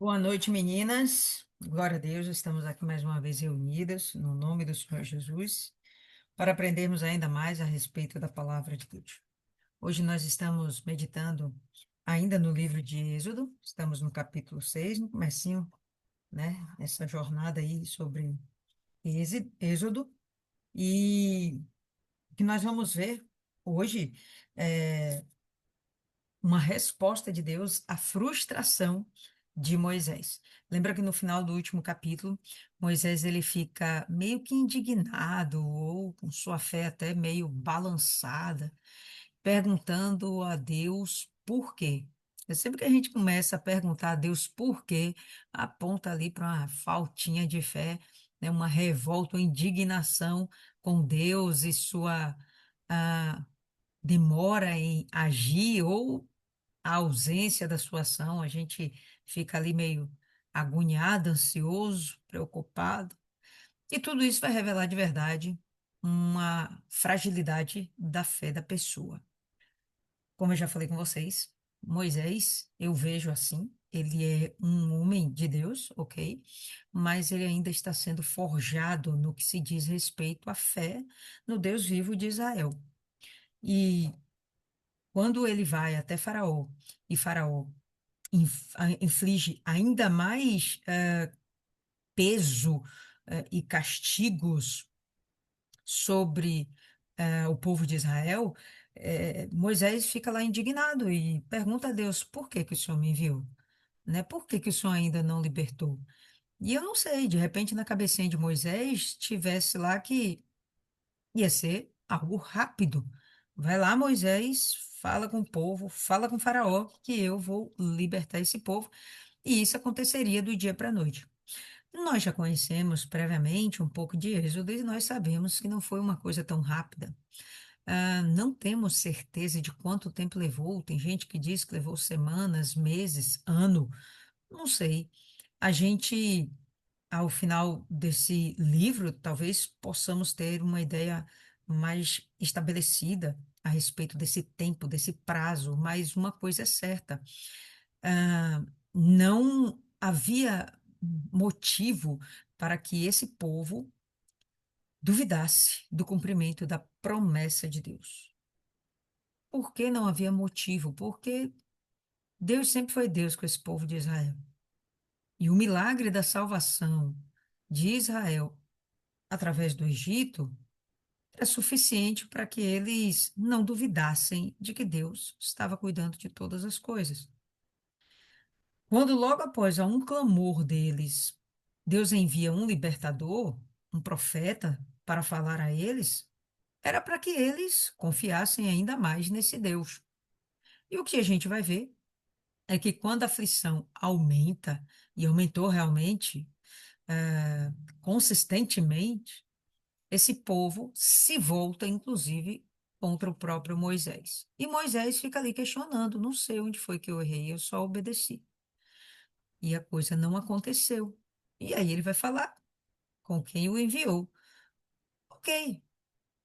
Boa noite, meninas. Glória a Deus, estamos aqui mais uma vez reunidas no nome do Senhor Jesus para aprendermos ainda mais a respeito da palavra de Deus. Hoje nós estamos meditando ainda no livro de Êxodo, estamos no capítulo 6, no comecinho, né? Essa jornada aí sobre Êxodo e o que nós vamos ver hoje é uma resposta de Deus à frustração de Moisés. Lembra que no final do último capítulo, Moisés ele fica meio que indignado ou com sua fé até meio balançada, perguntando a Deus por quê. Sempre que a gente começa a perguntar a Deus por quê, aponta ali para uma faltinha de fé, né, uma revolta, uma indignação com Deus e sua ah, demora em agir ou a ausência da sua ação, a gente fica ali meio agoniado, ansioso, preocupado. E tudo isso vai revelar de verdade uma fragilidade da fé da pessoa. Como eu já falei com vocês, Moisés, eu vejo assim, ele é um homem de Deus, ok? Mas ele ainda está sendo forjado no que se diz respeito à fé no Deus vivo de Israel. E quando ele vai até Faraó, e Faraó inflige ainda mais peso e castigos sobre o povo de Israel, Moisés fica lá indignado e pergunta a Deus: por que que o Senhor me enviou? Né? Por que que o Senhor ainda não libertou? E eu não sei, de repente na cabecinha de Moisés tivesse lá que ia ser algo rápido. Vai lá, Moisés, fala com o povo, fala com o Faraó, que eu vou libertar esse povo. E isso aconteceria do dia para a noite. Nós já conhecemos previamente um pouco de Êxodo e nós sabemos que não foi uma coisa tão rápida. Não temos certeza de quanto tempo levou. Tem gente que diz que levou semanas, meses, ano, não sei. A gente, ao final desse livro, talvez possamos ter uma ideia mais estabelecida a respeito desse tempo, desse prazo, mas uma coisa é certa não havia motivo para que esse povo duvidasse do cumprimento da promessa de Deus. Por que não havia motivo? Porque Deus sempre foi Deus com esse povo de Israel. E o milagre da salvação de Israel através do Egito era suficiente para que eles não duvidassem de que Deus estava cuidando de todas as coisas. Quando logo após um clamor deles, Deus envia um libertador, um profeta, para falar a eles, era para que eles confiassem ainda mais nesse Deus. E o que a gente vai ver é que quando a aflição aumenta, e aumentou realmente, eh, consistentemente, esse povo se volta, inclusive, contra o próprio Moisés. E Moisés fica ali questionando: não sei onde foi que eu errei, eu só obedeci. E a coisa não aconteceu. E aí ele vai falar com quem o enviou. Ok.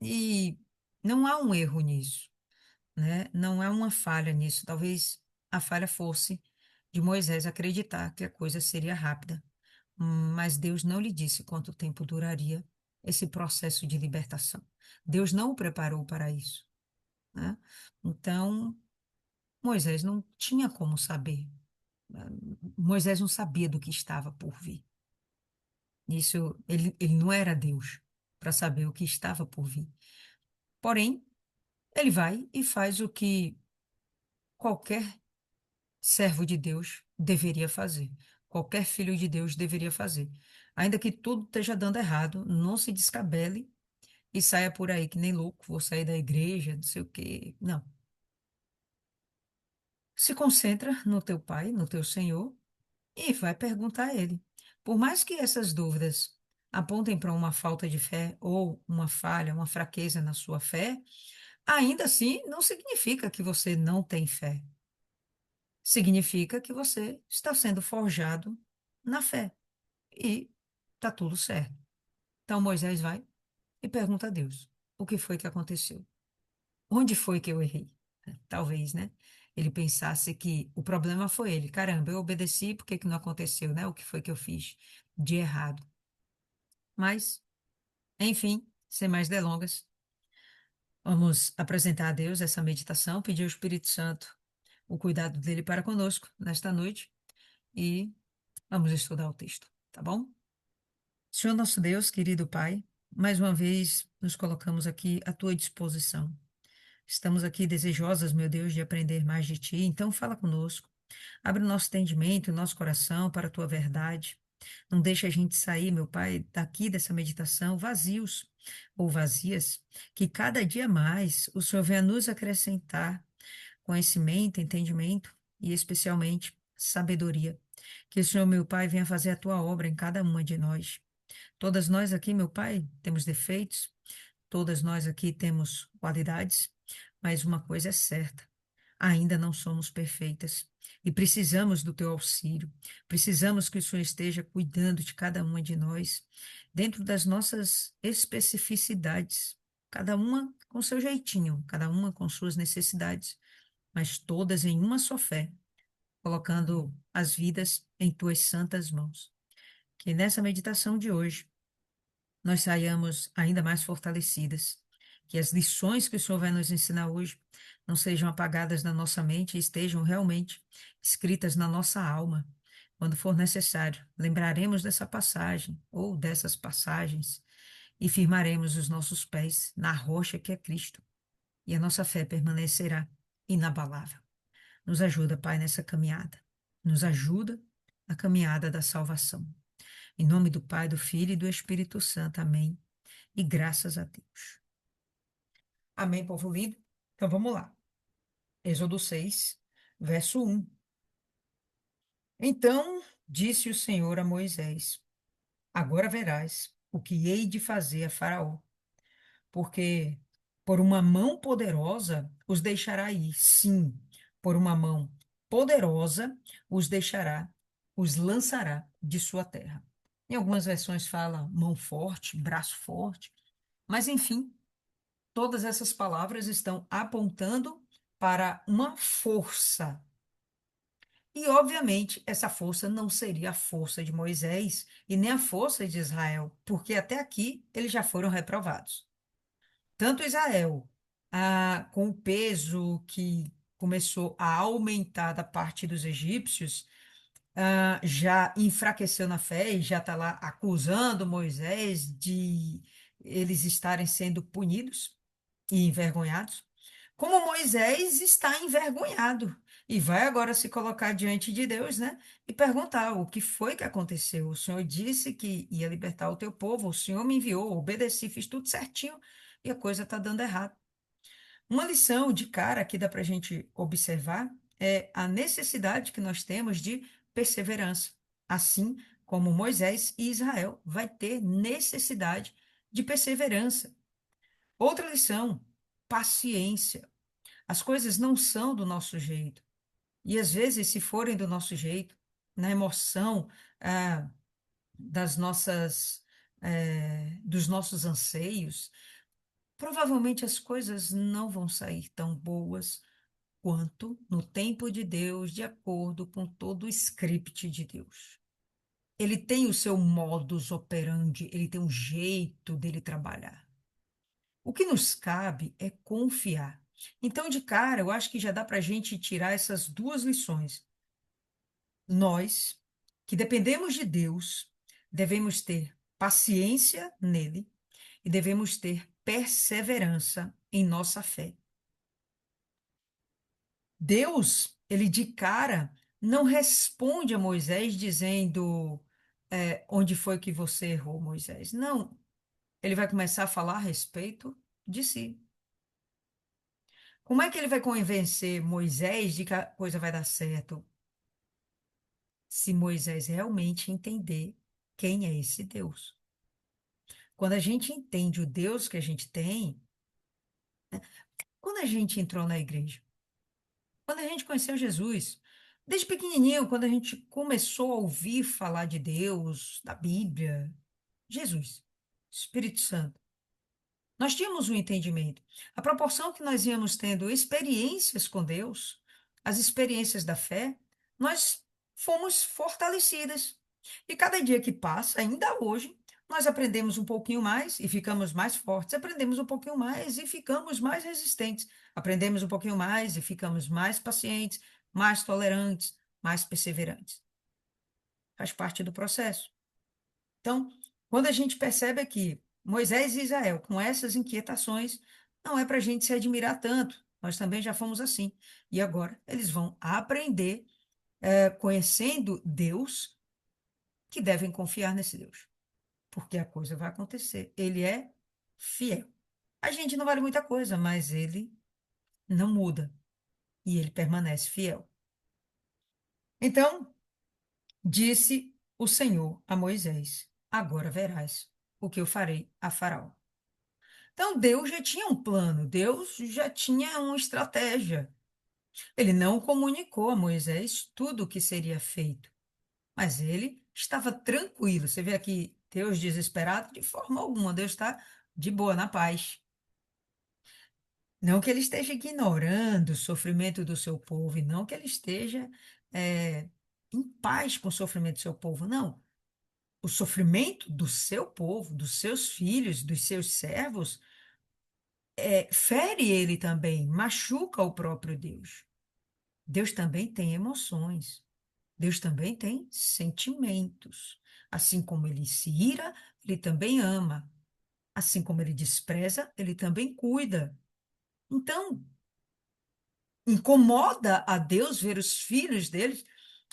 E não há um erro nisso, né? Não há uma falha nisso. Talvez a falha fosse de Moisés acreditar que a coisa seria rápida. Mas Deus não lhe disse quanto tempo duraria esse processo de libertação. Deus não o preparou para isso, né? Então, Moisés não tinha como saber. Moisés não sabia do que estava por vir. Isso, ele não era Deus para saber o que estava por vir. Porém, ele vai e faz o que qualquer servo de Deus deveria fazer, qualquer filho de Deus deveria fazer. Ainda que tudo esteja dando errado, não se descabele e saia por aí que nem louco, vou sair da igreja, não sei o quê. Não. Se concentra no teu Pai, no teu Senhor, e vai perguntar a Ele. Por mais que essas dúvidas apontem para uma falta de fé ou uma falha, uma fraqueza na sua fé, ainda assim não significa que você não tem fé. Significa que você está sendo forjado na fé e está tudo certo. Então Moisés vai e pergunta a Deus: o que foi que aconteceu? Onde foi que eu errei? Talvez, né? ele pensasse que o problema foi ele. Caramba, eu obedeci, por que que não aconteceu, né? O que foi que eu fiz de errado? Mas, enfim, sem mais delongas, vamos apresentar a Deus essa meditação, pedir ao Espírito Santo o cuidado dele para conosco nesta noite e vamos estudar o texto, tá bom? Senhor nosso Deus, querido Pai, mais uma vez nos colocamos aqui à tua disposição. Estamos aqui desejosas, meu Deus, de aprender mais de ti, então fala conosco. Abre o nosso entendimento, o nosso coração para a tua verdade. Não deixe a gente sair, meu Pai, daqui dessa meditação vazios ou vazias, que cada dia mais o Senhor venha nos acrescentar conhecimento, entendimento e especialmente sabedoria. Que o Senhor, meu Pai, venha fazer a tua obra em cada uma de nós. Todas nós aqui, meu Pai, temos defeitos, todas nós aqui temos qualidades, mas uma coisa é certa: ainda não somos perfeitas e precisamos do teu auxílio. Precisamos que o Senhor esteja cuidando de cada uma de nós, dentro das nossas especificidades, cada uma com seu jeitinho, cada uma com suas necessidades, mas todas em uma só fé, colocando as vidas em tuas santas mãos. Que nessa meditação de hoje nós saiamos ainda mais fortalecidas, que as lições que o Senhor vai nos ensinar hoje não sejam apagadas da nossa mente e estejam realmente escritas na nossa alma. Quando for necessário, lembraremos dessa passagem ou dessas passagens e firmaremos os nossos pés na rocha que é Cristo, e a nossa fé permanecerá inabalável. Nos ajuda, Pai, nessa caminhada. Nos ajuda na caminhada da salvação. Em nome do Pai, do Filho e do Espírito Santo. Amém. E graças a Deus. Amém, povo lindo? Então vamos lá. Êxodo 6, verso 1. Então disse o Senhor a Moisés: Agora verás o que hei de fazer a Faraó, porque por uma mão poderosa os deixará ir. Sim, por uma mão poderosa os deixará, os lançará de sua terra. Em algumas versões fala mão forte, braço forte, mas enfim, todas essas palavras estão apontando para uma força. E, obviamente, essa força não seria a força de Moisés e nem a força de Israel, porque até aqui eles já foram reprovados. Tanto Israel, com o peso que começou a aumentar da parte dos egípcios, já enfraqueceu na fé e já está lá acusando Moisés de eles estarem sendo punidos e envergonhados, como Moisés está envergonhado e vai agora se colocar diante de Deus, né? E perguntar o que foi que aconteceu. O Senhor disse que ia libertar o teu povo, o Senhor me enviou, obedeci, fiz tudo certinho e a coisa está dando errado. Uma lição de cara que dá para a gente observar é a necessidade que nós temos de perseverança, assim como Moisés e Israel vai ter necessidade de perseverança. Outra lição, paciência. As coisas não são do nosso jeito. E às vezes, se forem do nosso jeito, na emoção, ah, das nossas, dos nossos anseios, provavelmente as coisas não vão sair tão boas quanto no tempo de Deus, de acordo com todo o script de Deus. Ele tem o seu modus operandi, ele tem um jeito dele trabalhar. O que nos cabe é confiar. Então, de cara, eu acho que já dá para a gente tirar essas duas lições. Nós, que dependemos de Deus, devemos ter paciência nele e devemos ter perseverança em nossa fé. Deus, ele de cara, não responde a Moisés dizendo, onde foi que você errou, Moisés. Não, ele vai começar a falar a respeito de si. Como é que ele vai convencer Moisés de que a coisa vai dar certo? Se Moisés realmente entender quem é esse Deus. Quando a gente entende o Deus que a gente tem, quando a gente entrou na igreja, quando a gente conheceu Jesus, desde pequenininho, quando a gente começou a ouvir falar de Deus, da Bíblia, Jesus, Espírito Santo, nós tínhamos um entendimento. A proporção que nós íamos tendo experiências com Deus, as experiências da fé, nós fomos fortalecidas. E cada dia que passa, ainda hoje, nós aprendemos um pouquinho mais e ficamos mais fortes, aprendemos um pouquinho mais e ficamos mais resistentes, aprendemos um pouquinho mais e ficamos mais pacientes, mais tolerantes, mais perseverantes. Faz parte do processo. Então, quando a gente percebe aqui Moisés e Israel com essas inquietações, não é para a gente se admirar tanto. Nós também já fomos assim. E agora eles vão aprender, conhecendo Deus, que devem confiar nesse Deus, porque a coisa vai acontecer. Ele é fiel. A gente não vale muita coisa, mas ele não muda e ele permanece fiel. Então, disse o Senhor a Moisés: Agora verás o que eu farei a Faraó. Então, Deus já tinha um plano, Deus já tinha uma estratégia. Ele não comunicou a Moisés tudo o que seria feito, mas ele estava tranquilo. Você vê aqui, Deus desesperado de forma alguma, Deus está de boa, na paz. Não que ele esteja ignorando o sofrimento do seu povo, e não que ele esteja é, em paz com o sofrimento do seu povo, não. O sofrimento do seu povo, dos seus filhos, dos seus servos, fere ele também, machuca o próprio Deus. Deus também tem emoções. Deus também tem sentimentos. Assim como ele se ira, ele também ama. Assim como ele despreza, ele também cuida. Então, incomoda a Deus ver os filhos deles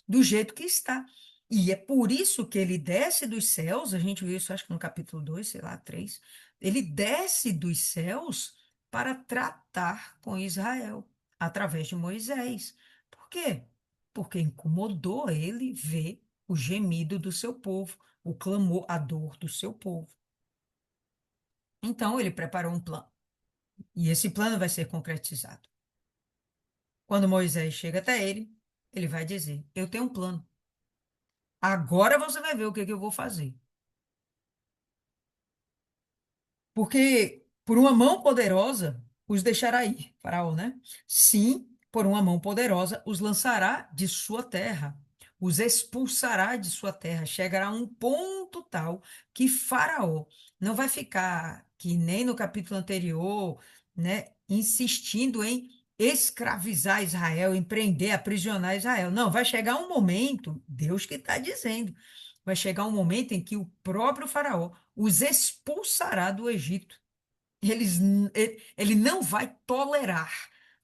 do jeito que está. E é por isso que ele desce dos céus, a gente viu isso acho que no capítulo 2 sei lá, 3. Ele desce dos céus para tratar com Israel, através de Moisés. Por quê? Porque incomodou ele ver o gemido do seu povo, o clamor, a dor do seu povo. Então ele preparou um plano, e esse plano vai ser concretizado. Quando Moisés chega até ele, ele vai dizer: Eu tenho um plano. Agora você vai ver o que que eu vou fazer. Porque por uma mão poderosa os deixará ir, Faraó, né? Sim, por uma mão poderosa os lançará de sua terra, os expulsará de sua terra. Chegará a um ponto tal que Faraó não vai ficar, que nem no capítulo anterior, né, insistindo em escravizar Israel, em prender, aprisionar Israel. Não, vai chegar um momento, Deus que está dizendo, vai chegar um momento em que o próprio Faraó os expulsará do Egito. Ele não vai tolerar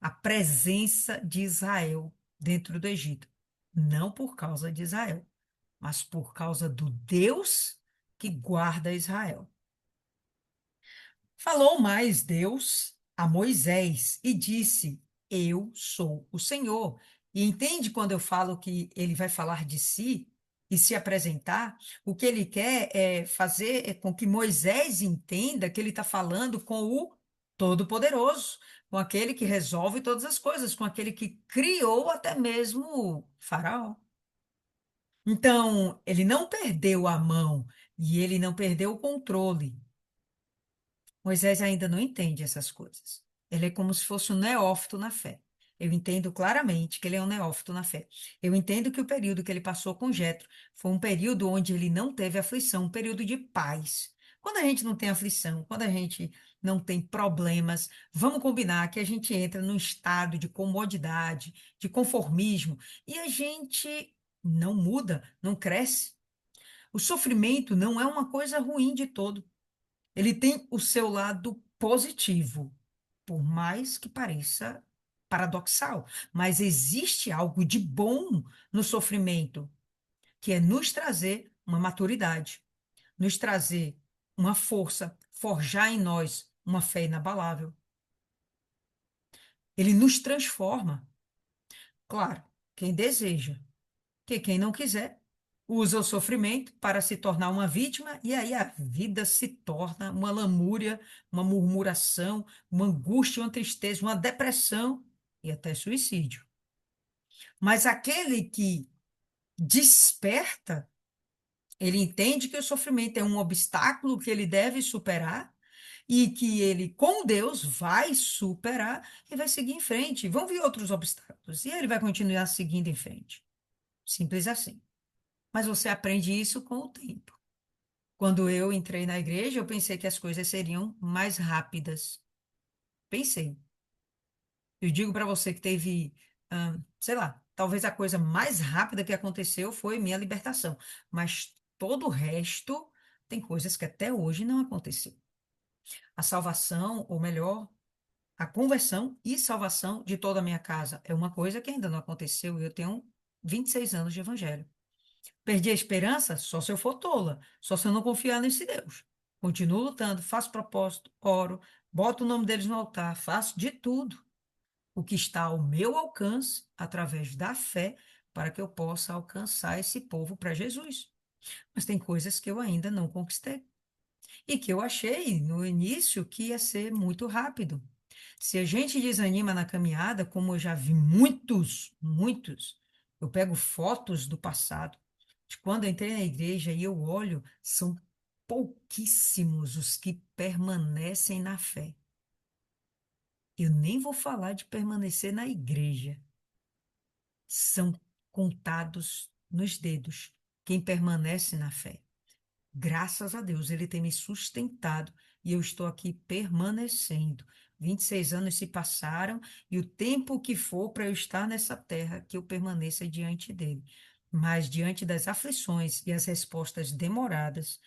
a presença de Israel dentro do Egito. Não por causa de Israel, mas por causa do Deus que guarda Israel. Falou mais Deus a Moisés e disse: Eu sou o Senhor. E entende quando eu falo que ele vai falar de si e se apresentar? O que ele quer é fazer com que Moisés entenda que ele está falando com o Todo-Poderoso, com aquele que resolve todas as coisas, com aquele que criou até mesmo o Faraó. Então, ele não perdeu a mão e ele não perdeu o controle. Moisés ainda não entende essas coisas. Ele é como se fosse um neófito na fé. Eu entendo claramente que ele é um neófito na fé. Eu entendo que o período que ele passou com Jetro foi um período onde ele não teve aflição, um período de paz. Quando a gente não tem aflição, quando a gente não tem problemas, vamos combinar que a gente entra num estado de comodidade, de conformismo, e a gente não muda, não cresce. O sofrimento não é uma coisa ruim de todo. Ele tem o seu lado positivo, por mais que pareça paradoxal, mas existe algo de bom no sofrimento, que é nos trazer uma maturidade, nos trazer uma força, forjar em nós uma fé inabalável. Ele nos transforma. Claro, quem deseja, que quem não quiser usa o sofrimento para se tornar uma vítima, e aí a vida se torna uma lamúria, uma murmuração, uma angústia, uma tristeza, uma depressão e até suicídio. Mas aquele que desperta, ele entende que o sofrimento é um obstáculo que ele deve superar e que ele, com Deus, vai superar e vai seguir em frente. Vão vir outros obstáculos e ele vai continuar seguindo em frente. Simples assim. Mas você aprende isso com o tempo. Quando eu entrei na igreja, eu pensei que as coisas seriam mais rápidas. Pensei. Eu digo para você que teve, sei lá, talvez a coisa mais rápida que aconteceu foi minha libertação. Mas todo o resto tem coisas que até hoje não aconteceu. A salvação, ou melhor, a conversão e salvação de toda a minha casa é uma coisa que ainda não aconteceu. Eu tenho 26 anos de evangelho. Perdi a esperança? Só se eu for tola, só se eu não confiar nesse Deus. Continuo lutando, faço propósito, oro, boto o nome deles no altar, faço de tudo o que está ao meu alcance através da fé para que eu possa alcançar esse povo para Jesus. Mas tem coisas que eu ainda não conquistei e que eu achei no início que ia ser muito rápido. Se a gente desanima na caminhada, como eu já vi muitos, eu pego fotos do passado, de quando eu entrei na igreja e eu olho, são pouquíssimos os que permanecem na fé. Eu nem vou falar de permanecer na igreja. São contados nos dedos quem permanece na fé. Graças a Deus, Ele tem me sustentado e eu estou aqui permanecendo. 26 anos se passaram e o tempo que for para eu estar nessa terra, que eu permaneça diante dele. Mas diante das aflições e as respostas demoradas,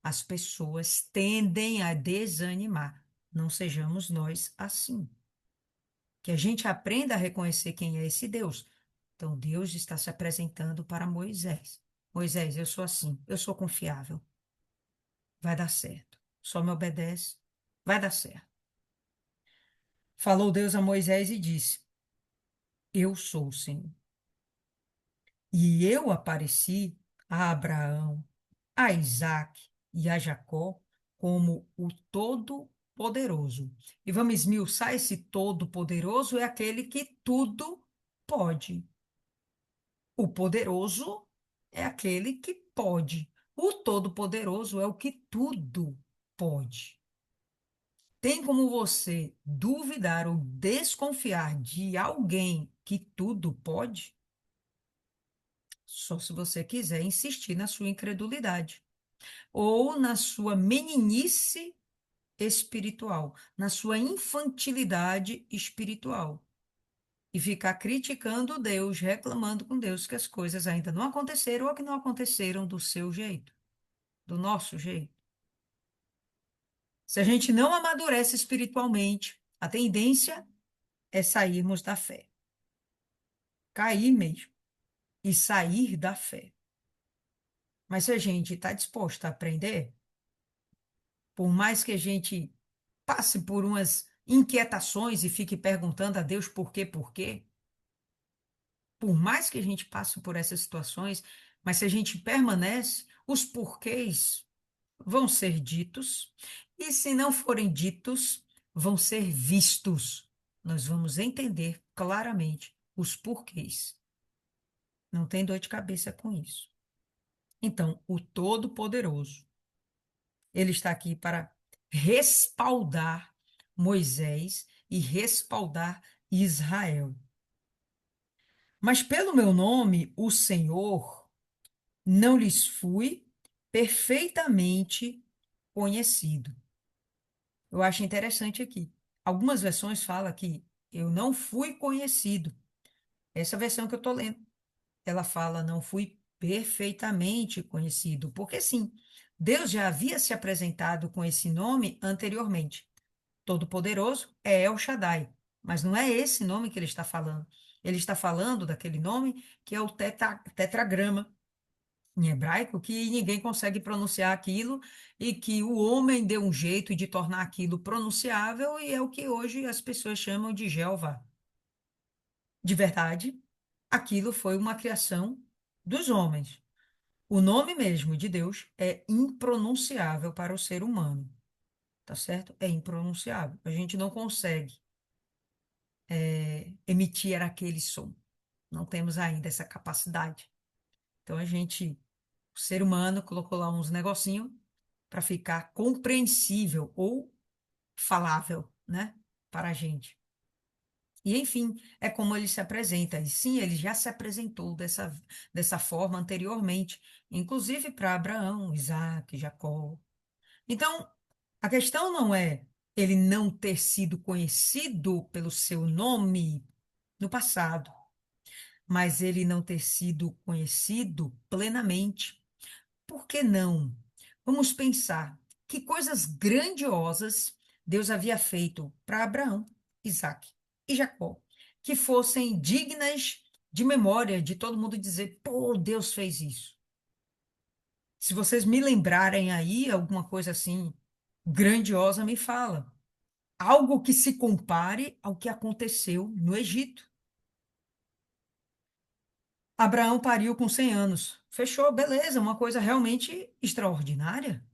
as pessoas tendem a desanimar. Não sejamos nós assim. Que a gente aprenda a reconhecer quem é esse Deus. Então, Deus está se apresentando para Moisés. Moisés, eu sou assim, eu sou confiável. Vai dar certo. Só me obedece, vai dar certo. Falou Deus a Moisés e disse: Eu sou o Senhor. E eu apareci a Abraão, a Isaac e a Jacó como o Todo-Poderoso. E vamos esmiuçar: esse Todo-Poderoso é aquele que tudo pode. O poderoso é aquele que pode. O Todo-Poderoso é o que tudo pode. Tem como você duvidar ou desconfiar de alguém que tudo pode? Só se você quiser insistir na sua incredulidade ou na sua meninice espiritual, na sua infantilidade espiritual e ficar criticando Deus, reclamando com Deus que as coisas ainda não aconteceram ou que não aconteceram do seu jeito, do nosso jeito. Se a gente não amadurece espiritualmente, a tendência é sairmos da fé, cair mesmo e sair da fé. Mas se a gente está disposto a aprender, por mais que a gente passe por umas inquietações e fique perguntando a Deus por quê, por mais que a gente passe por essas situações, mas se a gente permanece, os porquês vão ser ditos, e se não forem ditos, vão ser vistos. Nós vamos entender claramente os porquês. Não tem dor de cabeça com isso. Então, o Todo-Poderoso, ele está aqui para respaldar Moisés e respaldar Israel. Mas pelo meu nome, o Senhor, não lhes fui perfeitamente conhecido. Eu acho interessante aqui. Algumas versões falam que eu não fui conhecido. Essa versão que eu estou lendo, ela fala não fui perfeitamente conhecido, porque sim, Deus já havia se apresentado com esse nome anteriormente. Todo-Poderoso é El Shaddai, mas não é esse nome que ele está falando. Ele está falando daquele nome que é o tetragrama em hebraico, que ninguém consegue pronunciar aquilo e que o homem deu um jeito de tornar aquilo pronunciável e é o que hoje as pessoas chamam de Jeová. De verdade, aquilo foi uma criação dos homens. O nome mesmo de Deus é impronunciável para o ser humano, tá certo? É impronunciável. A gente não consegue emitir aquele som. Não temos ainda essa capacidade. Então o ser humano colocou lá uns negocinhos para ficar compreensível ou falável, né, para a gente. E, enfim, é como ele se apresenta. E sim, ele já se apresentou dessa forma anteriormente, inclusive para Abraão, Isaac, Jacó. Então, a questão não é ele não ter sido conhecido pelo seu nome no passado, mas ele não ter sido conhecido plenamente. Por que não? Vamos pensar que coisas grandiosas Deus havia feito para Abraão, Isaque e Jacó, que fossem dignas de memória de todo mundo dizer: pô, Deus fez isso. Se vocês me lembrarem aí alguma coisa assim grandiosa, me fala. Algo que se compare ao que aconteceu no Egito. Abraão pariu com 100 anos. Fechou, beleza, uma coisa realmente extraordinária.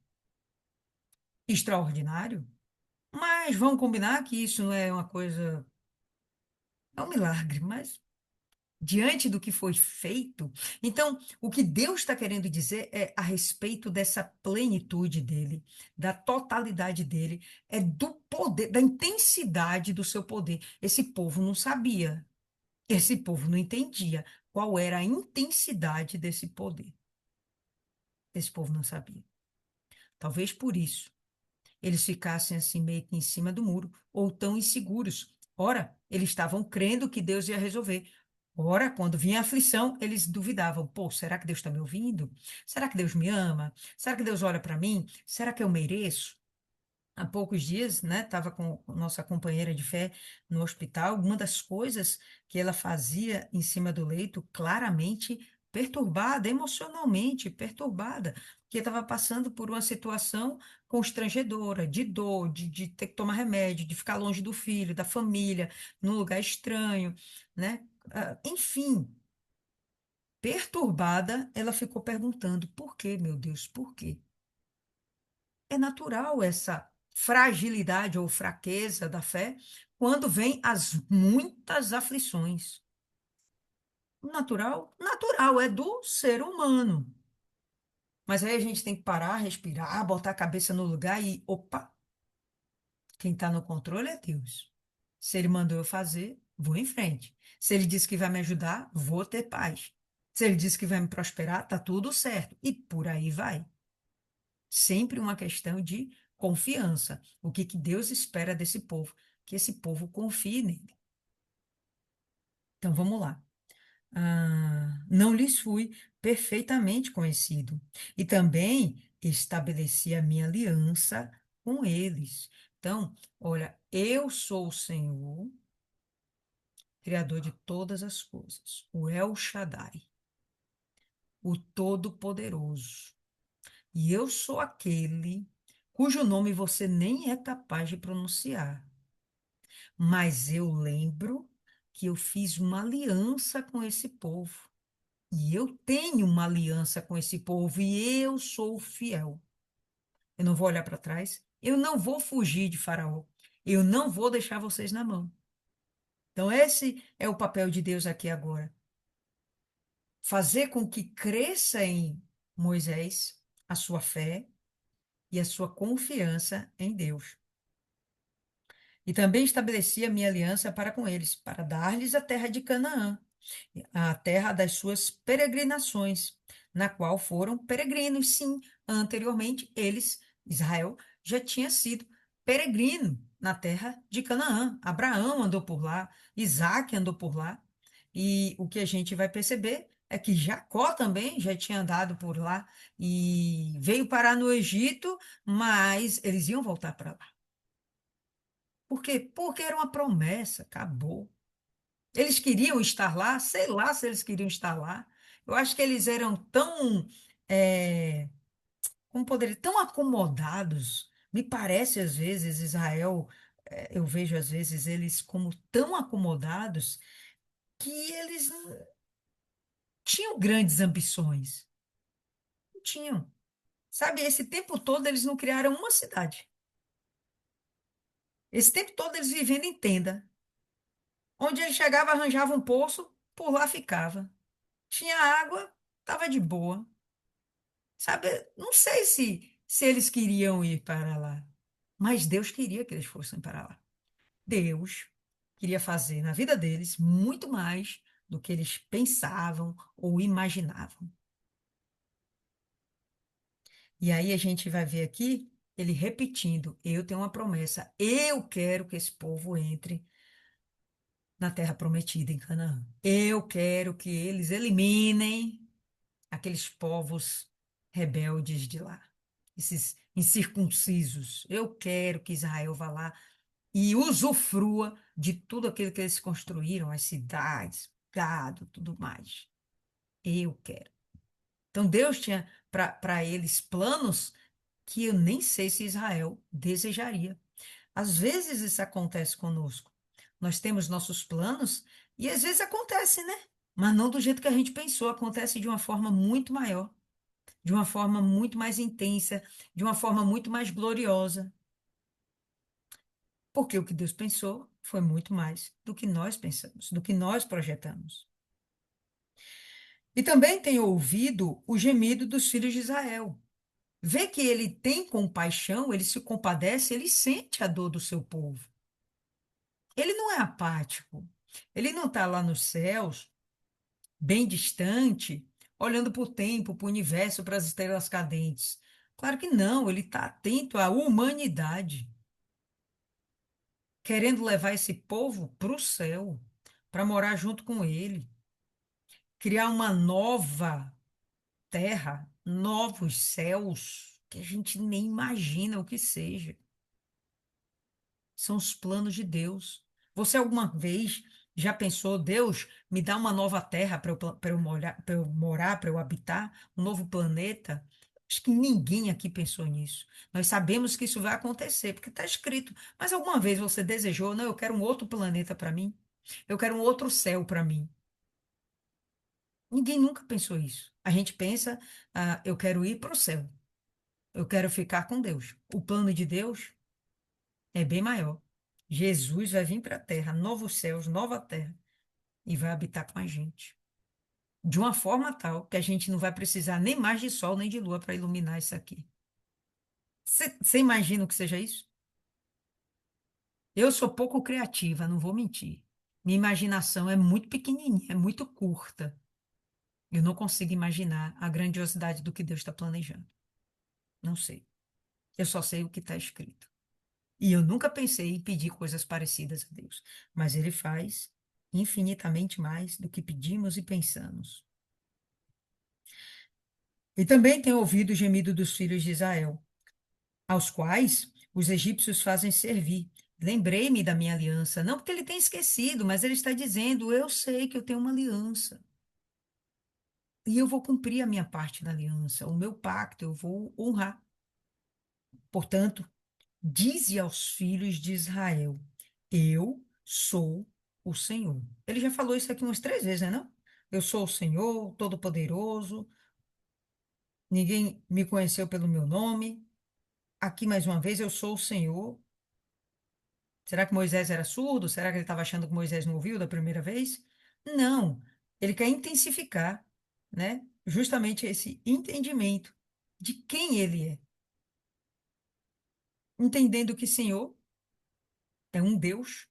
Extraordinário. Mas vamos combinar que isso não é uma coisa, é um milagre, mas diante do que foi feito. Então, o que Deus está querendo dizer é a respeito dessa plenitude dele, da totalidade dele, é do poder, da intensidade do seu poder. Esse povo não sabia, esse povo não entendia qual era a intensidade desse poder. Esse povo não sabia. Talvez por isso eles ficassem assim meio que em cima do muro, ou tão inseguros. Ora, eles estavam crendo que Deus ia resolver. Ora, quando vinha a aflição, eles duvidavam: pô, será que Deus está me ouvindo? Será que Deus me ama? Será que Deus olha para mim? Será que eu mereço? Há poucos dias, né, estava com nossa companheira de fé no hospital. Uma das coisas que ela fazia em cima do leito, claramente perturbada, emocionalmente perturbada, porque estava passando por uma situação constrangedora, de dor, de ter que tomar remédio, de ficar longe do filho, da família, num lugar estranho, né? Enfim, perturbada, ela ficou perguntando: por quê, meu Deus, por quê? É natural essa fragilidade ou fraqueza da fé quando vem as muitas aflições. Natural? Natural, é do ser humano. Mas aí a gente tem que parar, respirar, botar a cabeça no lugar e, opa, quem está no controle é Deus. Se Ele mandou eu fazer, vou em frente. Se Ele disse que vai me ajudar, vou ter paz. Se Ele disse que vai me prosperar, tá tudo certo. E por aí vai. Sempre uma questão de confiança. O que que Deus espera desse povo? Que esse povo confie nele. Então vamos lá. Não lhes fui perfeitamente conhecido, e também estabeleci a minha aliança com eles. Então, olha, eu sou o Senhor, Criador de todas as coisas, o El Shaddai, o Todo-Poderoso. E eu sou aquele cujo nome você nem é capaz de pronunciar. Mas eu lembro que eu fiz uma aliança com esse povo. E eu tenho uma aliança com esse povo e eu sou fiel. Eu não vou olhar para trás. Eu não vou fugir de Faraó. Eu não vou deixar vocês na mão. Então, esse é o papel de Deus aqui agora. Fazer com que cresça em Moisés a sua fé e a sua confiança em Deus. E também estabeleci a minha aliança para com eles, para dar-lhes a terra de Canaã, a terra das suas peregrinações, na qual foram peregrinos. Sim, anteriormente eles, Israel, já tinha sido peregrino na terra de Canaã. Abraão andou por lá, Isaac andou por lá. E o que a gente vai perceber é que Jacó também já tinha andado por lá e veio parar no Egito, mas eles iam voltar para lá. Por quê? Porque era uma promessa, acabou. Eles queriam estar lá, sei lá se eles queriam estar lá. Eu acho que eles eram tão, como poderia, tão acomodados. Me parece, às vezes, Israel, eu vejo, às vezes, eles como tão acomodados que eles não tinham grandes ambições. Não tinham. Sabe, esse tempo todo eles não criaram uma cidade. Esse tempo todo eles vivendo em tenda. Onde ele chegava, arranjava um poço, por lá ficava. Tinha água, estava de boa. Sabe, não sei se eles queriam ir para lá. Mas Deus queria que eles fossem para lá. Deus queria fazer na vida deles muito mais do que eles pensavam ou imaginavam. E aí a gente vai ver aqui ele repetindo: eu tenho uma promessa, eu quero que esse povo entre na terra prometida em Canaã. Eu quero que eles eliminem aqueles povos rebeldes de lá, esses incircuncisos. Eu quero que Israel vá lá e usufrua de tudo aquilo que eles construíram, as cidades, gado, tudo mais. Eu quero. Então Deus tinha para eles planos que eu nem sei se Israel desejaria. Às vezes isso acontece conosco. Nós temos nossos planos e às vezes acontece, né? Mas não do jeito que a gente pensou, acontece de uma forma muito maior, de uma forma muito mais intensa, de uma forma muito mais gloriosa. Porque o que Deus pensou foi muito mais do que nós pensamos, do que nós projetamos. E também tem ouvido o gemido dos filhos de Israel. Vê que ele tem compaixão, ele se compadece, ele sente a dor do seu povo. Ele não é apático. Ele não está lá nos céus, bem distante, olhando para o tempo, para o universo, para as estrelas cadentes. Claro que não, ele está atento à humanidade, querendo levar esse povo para o céu, para morar junto com ele, criar uma nova terra, novos céus, que a gente nem imagina o que seja. São os planos de Deus. Você alguma vez já pensou, Deus, me dá uma nova terra para eu morar, para eu habitar, um novo planeta? Acho que ninguém aqui pensou nisso. Nós sabemos que isso vai acontecer, porque está escrito. Mas alguma vez você desejou, não, eu quero um outro planeta para mim? Eu quero um outro céu para mim. Ninguém nunca pensou isso. A gente pensa, eu quero ir para o céu. Eu quero ficar com Deus. O plano de Deus é bem maior. Jesus vai vir para a terra, novos céus, nova terra, e vai habitar com a gente. De uma forma tal que a gente não vai precisar nem mais de sol nem de lua para iluminar isso aqui. Você imagina o que seja isso? Eu sou pouco criativa, não vou mentir. Minha imaginação é muito pequenininha, é muito curta. Eu não consigo imaginar a grandiosidade do que Deus está planejando. Não sei. Eu só sei o que está escrito. E eu nunca pensei em pedir coisas parecidas a Deus, mas Ele faz infinitamente mais do que pedimos e pensamos. E também tenho ouvido o gemido dos filhos de Israel, aos quais os egípcios fazem servir. Lembrei-me da minha aliança, não porque ele tem esquecido, mas ele está dizendo: eu sei que eu tenho uma aliança. E eu vou cumprir a minha parte da aliança, o meu pacto, eu vou honrar. Portanto, dize aos filhos de Israel: eu sou o Senhor. Ele já falou isso aqui umas 3 vezes, né, não? Eu sou o Senhor, Todo-Poderoso, ninguém me conheceu pelo meu nome. Aqui, mais uma vez, eu sou o Senhor. Será que Moisés era surdo? Será que ele estava achando que Moisés não ouviu da primeira vez? Não. Ele quer intensificar, né? Justamente esse entendimento de quem ele é. Entendendo que Senhor é um Deus,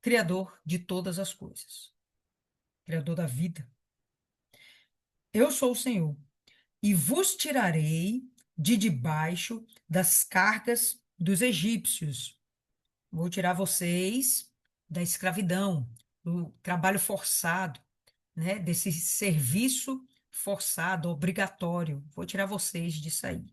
criador de todas as coisas, criador da vida. Eu sou o Senhor, e vos tirarei de debaixo das cargas dos egípcios. Vou tirar vocês da escravidão, do trabalho forçado, né? Desse serviço forçado, obrigatório. Vou tirar vocês disso aí.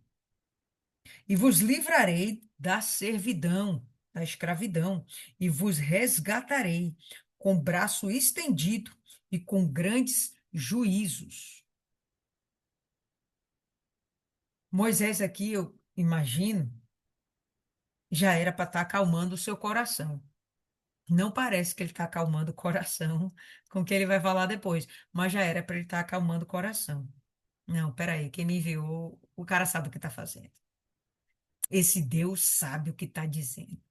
E vos livrarei da servidão, da escravidão, e vos resgatarei com braço estendido e com grandes juízos. Moisés aqui, eu imagino, já era para estar acalmando o seu coração. Não parece que ele está acalmando o coração com o que ele vai falar depois, mas já era para ele estar acalmando o coração. Não, peraí, quem me enviou, o cara sabe o que está fazendo. Esse Deus sabe o que está dizendo.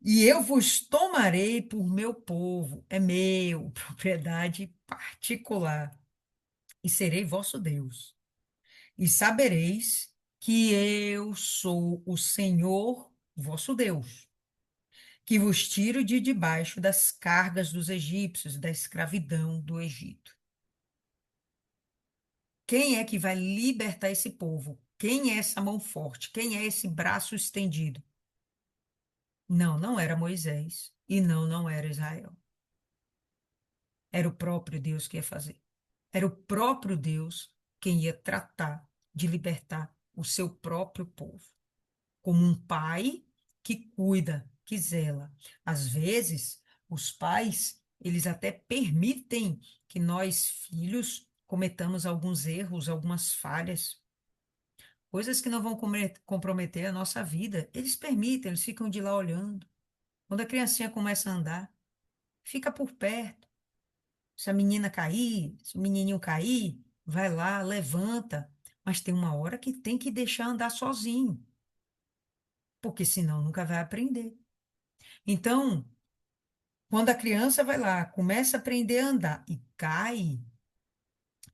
E eu vos tomarei por meu povo, é meu, propriedade particular, e serei vosso Deus. E sabereis que eu sou o Senhor vosso Deus, que vos tiro de debaixo das cargas dos egípcios, da escravidão do Egito. Quem é que vai libertar esse povo? Quem é essa mão forte? Quem é esse braço estendido? Não, não era Moisés. E não, não era Israel. Era o próprio Deus que ia fazer. Era o próprio Deus quem ia tratar de libertar o seu próprio povo. Como um pai que cuida, que zela. Às vezes, os pais, eles até permitem que nós, filhos, cometamos alguns erros, algumas falhas, coisas que não vão comprometer a nossa vida. Eles permitem, eles ficam de lá olhando. Quando a criancinha começa a andar, fica por perto. Se a menina cair, se o menininho cair, vai lá, levanta. Mas tem uma hora que tem que deixar andar sozinho, porque senão nunca vai aprender. Então, quando a criança vai lá, começa a aprender a andar e cai,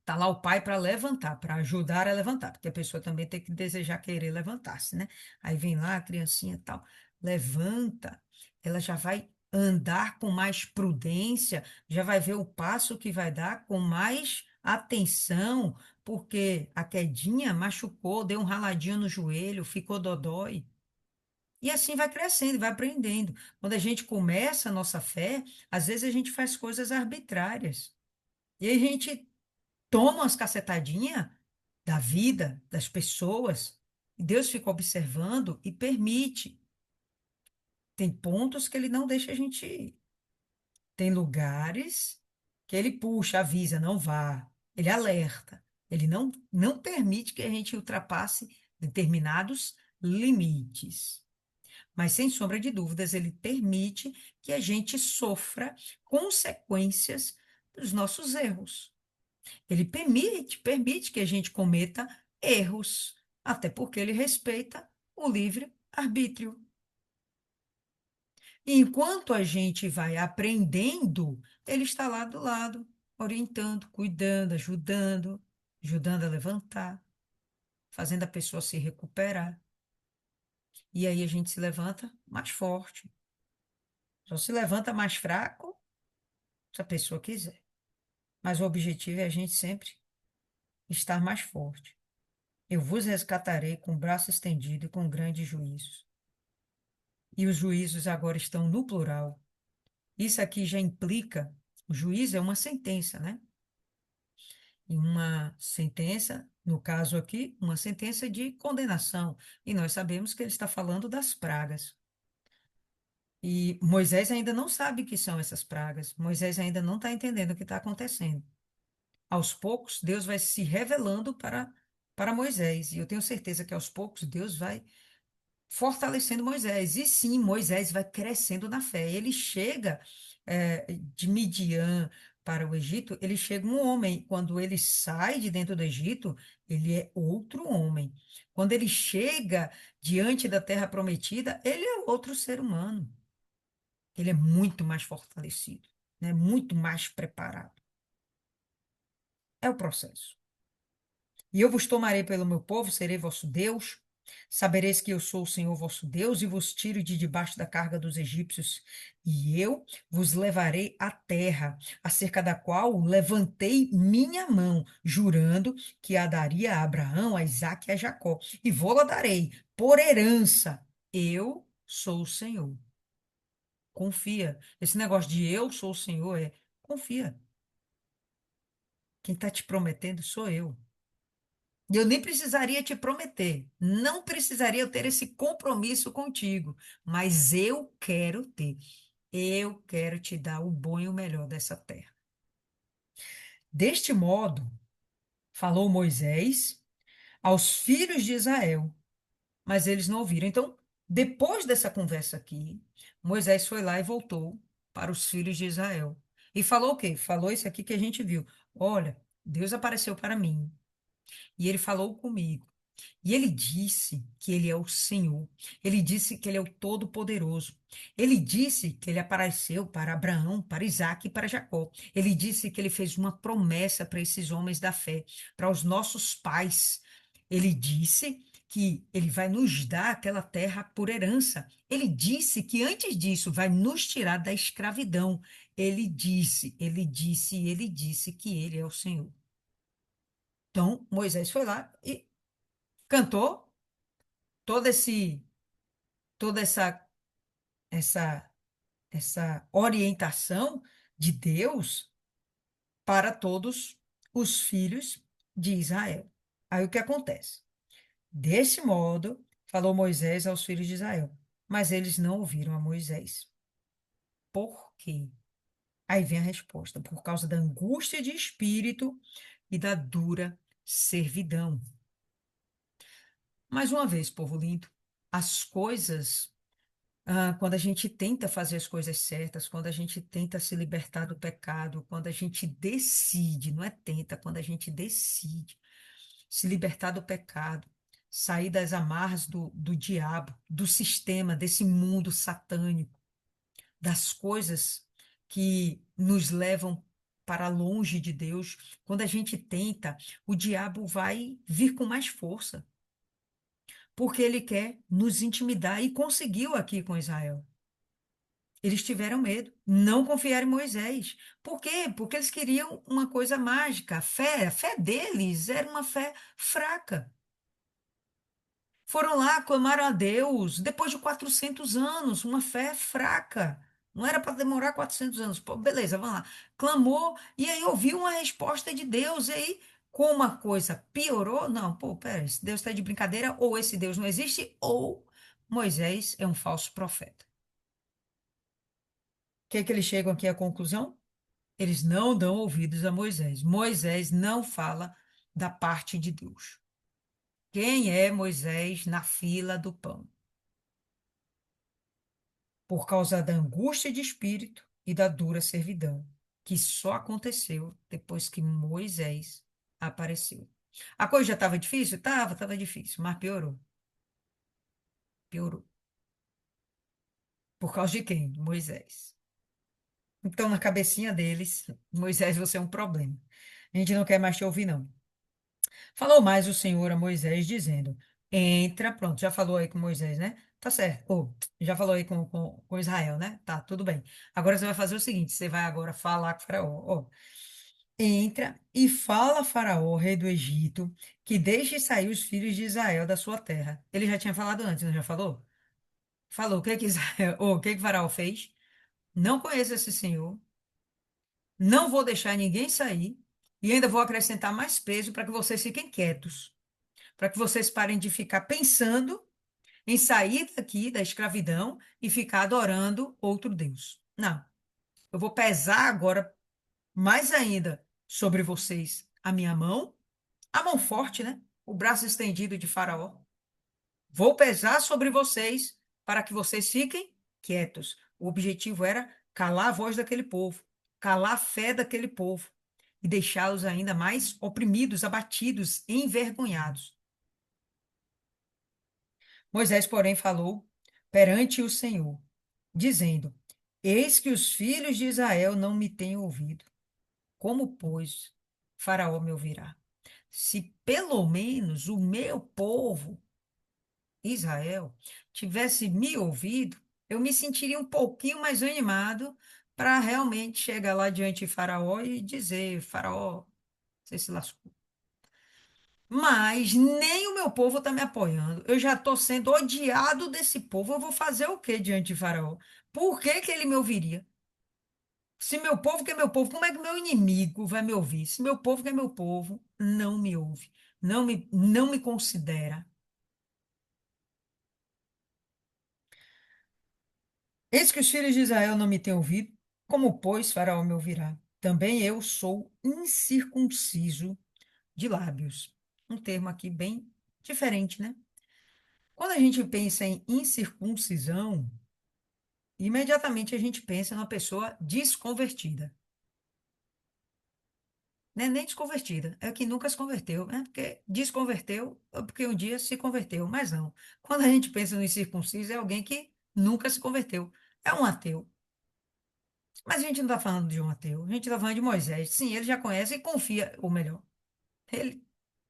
tá lá o pai para levantar, para ajudar a levantar, porque a pessoa também tem que desejar querer levantar-se, né? Aí vem lá a criancinha e tal, levanta, ela já vai andar com mais prudência, já vai ver o passo que vai dar com mais atenção, porque a quedinha machucou, deu um raladinho no joelho, ficou dodói. E assim vai crescendo, vai aprendendo. Quando a gente começa a nossa fé, às vezes a gente faz coisas arbitrárias. E aí a gente toma umas cacetadinhas da vida, das pessoas, e Deus fica observando e permite. Tem pontos que ele não deixa a gente ir. Tem lugares que ele puxa, avisa, não vá. Ele alerta. Ele não permite que a gente ultrapasse determinados limites. Mas, sem sombra de dúvidas, ele permite que a gente sofra consequências dos nossos erros. Ele permite que a gente cometa erros, até porque ele respeita o livre-arbítrio. E enquanto a gente vai aprendendo, ele está lá do lado, orientando, cuidando, ajudando a levantar, fazendo a pessoa se recuperar. E aí a gente se levanta mais forte. Só se levanta mais fraco se a pessoa quiser. Mas o objetivo é a gente sempre estar mais forte. Eu vos resgatarei com o braço estendido e com grandes juízos. E os juízos agora estão no plural. Isso aqui já implica, o juízo é uma sentença, né? E uma sentença, no caso aqui, uma sentença de condenação. E nós sabemos que ele está falando das pragas. E Moisés ainda não sabe o que são essas pragas. Moisés ainda não está entendendo o que está acontecendo. Aos poucos, Deus vai se revelando para Moisés. E eu tenho certeza que aos poucos Deus vai fortalecendo Moisés. E sim, Moisés vai crescendo na fé. Ele chega de Midian para o Egito, ele chega um homem. Quando ele sai de dentro do Egito, ele é outro homem. Quando ele chega diante da terra prometida, ele é outro ser humano. Ele é muito mais fortalecido, né? Muito mais preparado. É o processo. E eu vos tomarei pelo meu povo, serei vosso Deus. Sabereis que eu sou o Senhor vosso Deus, e vos tiro de debaixo da carga dos egípcios, e eu vos levarei à terra, acerca da qual levantei minha mão, jurando que a daria a Abraão, a Isaque e a Jacó, e vou-la darei por herança. Eu sou o Senhor. Confia. Esse negócio de eu sou o Senhor é confia. Quem está te prometendo sou eu. E eu nem precisaria te prometer, não precisaria eu ter esse compromisso contigo, mas eu quero ter. Eu quero te dar o bom e o melhor dessa terra. Deste modo, falou Moisés aos filhos de Israel, mas eles não ouviram. Então, depois dessa conversa aqui, Moisés foi lá e voltou para os filhos de Israel. E falou o quê? Falou isso aqui que a gente viu. Olha, Deus apareceu para mim e ele falou comigo. E ele disse que ele é o Senhor. Ele disse que ele é o Todo-Poderoso. Ele disse que ele apareceu para Abraão, para Isaac e para Jacó. Ele disse que ele fez uma promessa para esses homens da fé, para os nossos pais. Ele disse que ele vai nos dar aquela terra por herança. Ele disse que antes disso vai nos tirar da escravidão. Ele disse que ele é o Senhor. Então, Moisés foi lá e cantou todo esse, toda essa, essa orientação de Deus para todos os filhos de Israel. Aí o que acontece? Desse modo, falou Moisés aos filhos de Israel, mas eles não ouviram a Moisés. Por quê? Aí vem a resposta: por causa da angústia de espírito e da dura servidão. Mais uma vez, povo lindo, as coisas, quando a gente tenta fazer as coisas certas, quando a gente tenta se libertar do pecado, quando a gente decide, não é tenta, quando a gente decide se libertar do pecado, sair das amarras do diabo, do sistema, desse mundo satânico, das coisas que nos levam para longe de Deus, quando a gente tenta, o diabo vai vir com mais força, porque ele quer nos intimidar e conseguiu aqui com Israel. Eles tiveram medo, não confiaram em Moisés. Por quê? Porque eles queriam uma coisa mágica. A fé deles era uma fé fraca. Foram lá, clamaram a Deus, depois de 400 anos, uma fé fraca. Não era para demorar 400 anos. Pô, beleza, vamos lá. Clamou, e aí ouviu uma resposta de Deus. E aí, como a coisa piorou, não, pô, pera, esse Deus está de brincadeira, ou esse Deus não existe, ou Moisés é um falso profeta. O que é que eles chegam aqui à conclusão? Eles não dão ouvidos a Moisés. Moisés não fala da parte de Deus. Quem é Moisés na fila do pão? Por causa da angústia de espírito e da dura servidão, que só aconteceu depois que Moisés apareceu. A coisa já estava difícil? Estava difícil, mas piorou. Piorou. Por causa de quem? Moisés. Então, na cabecinha deles, Moisés, você é um problema. A gente não quer mais te ouvir, não. Falou mais o Senhor a Moisés, dizendo: entra, pronto, já falou aí com Moisés, né? Tá certo. Ou, já falou aí com Israel, né? Tá, tudo bem. Agora você vai fazer o seguinte: você vai agora falar com o Faraó. Ó, entra e fala a Faraó, rei do Egito, que deixe sair os filhos de Israel da sua terra. Ele já tinha falado antes, não já falou? Falou. O que que Israel, o que que Faraó fez? Não conheço esse senhor, não vou deixar ninguém sair e ainda vou acrescentar mais peso para que vocês fiquem quietos, para que vocês parem de ficar pensando em sair daqui da escravidão e ficar adorando outro Deus. Não, eu vou pesar agora mais ainda sobre vocês a mão forte, né? O braço estendido de Faraó. Vou pesar sobre vocês para que vocês fiquem quietos. O objetivo era calar a voz daquele povo, calar a fé daquele povo e deixá-los ainda mais oprimidos, abatidos, envergonhados. Moisés, porém, falou perante o Senhor, dizendo: Eis que os filhos de Israel não me têm ouvido. Como, pois, Faraó me ouvirá? Se pelo menos o meu povo, Israel, tivesse me ouvido, eu me sentiria um pouquinho mais animado para realmente chegar lá diante de Faraó e dizer: Faraó, você se lascou. Mas nem o meu povo está me apoiando. Eu já estou sendo odiado desse povo. Eu vou fazer o quê diante de Faraó? Por que que ele me ouviria? Se meu povo que é meu povo, como é que meu inimigo vai me ouvir? Se meu povo que é meu povo não me ouve, não me considera. Eis que os filhos de Israel não me têm ouvido, como, pois, Faraó me ouvirá? Também eu sou incircunciso de lábios. Um termo aqui bem diferente, né? Quando a gente pensa em incircuncisão, imediatamente a gente pensa numa pessoa desconvertida. Não é nem desconvertida, é que nunca se converteu, né? Porque desconverteu, é porque um dia se converteu, mas não. Quando a gente pensa no incircunciso, é alguém que nunca se converteu. É um ateu. Mas a gente não está falando de um ateu, a gente está falando de Moisés. Sim, ele já conhece e confia, ou melhor, ele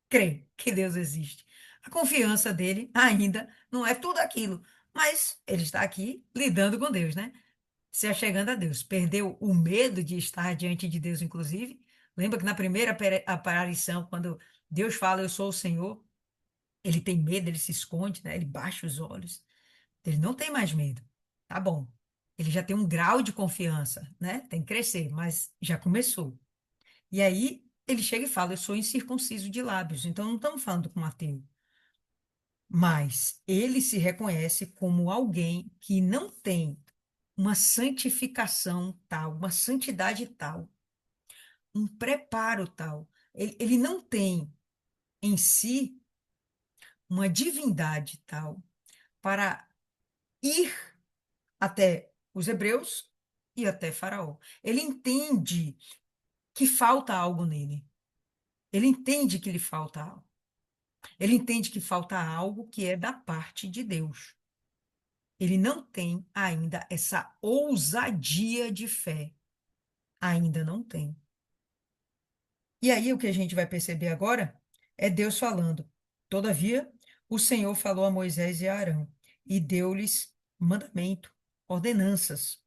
crê que Deus existe. A confiança dele ainda não é tudo aquilo, mas ele está aqui lidando com Deus, né? Se achegando a Deus. Perdeu o medo de estar diante de Deus, inclusive. Lembra que na primeira aparição, quando Deus fala, eu sou o Senhor, ele tem medo, ele se esconde, né? Ele baixa os olhos. Ele não tem mais medo. Tá bom. Ele já tem um grau de confiança, né? Tem que crescer, mas já começou. E aí ele chega e fala: eu sou incircunciso de lábios. Então não estamos falando com um ateu. Mas ele se reconhece como alguém que não tem uma santificação tal, uma santidade tal, um preparo tal. Ele não tem em si uma divindade tal para ir até os hebreus e até Faraó. Ele entende que falta algo nele. Ele entende que lhe falta algo. Ele entende que falta algo que é da parte de Deus. Ele não tem ainda essa ousadia de fé. Ainda não tem. E aí o que a gente vai perceber agora é Deus falando. Todavia, o Senhor falou a Moisés e a Arão e deu-lhes mandamento, ordenanças,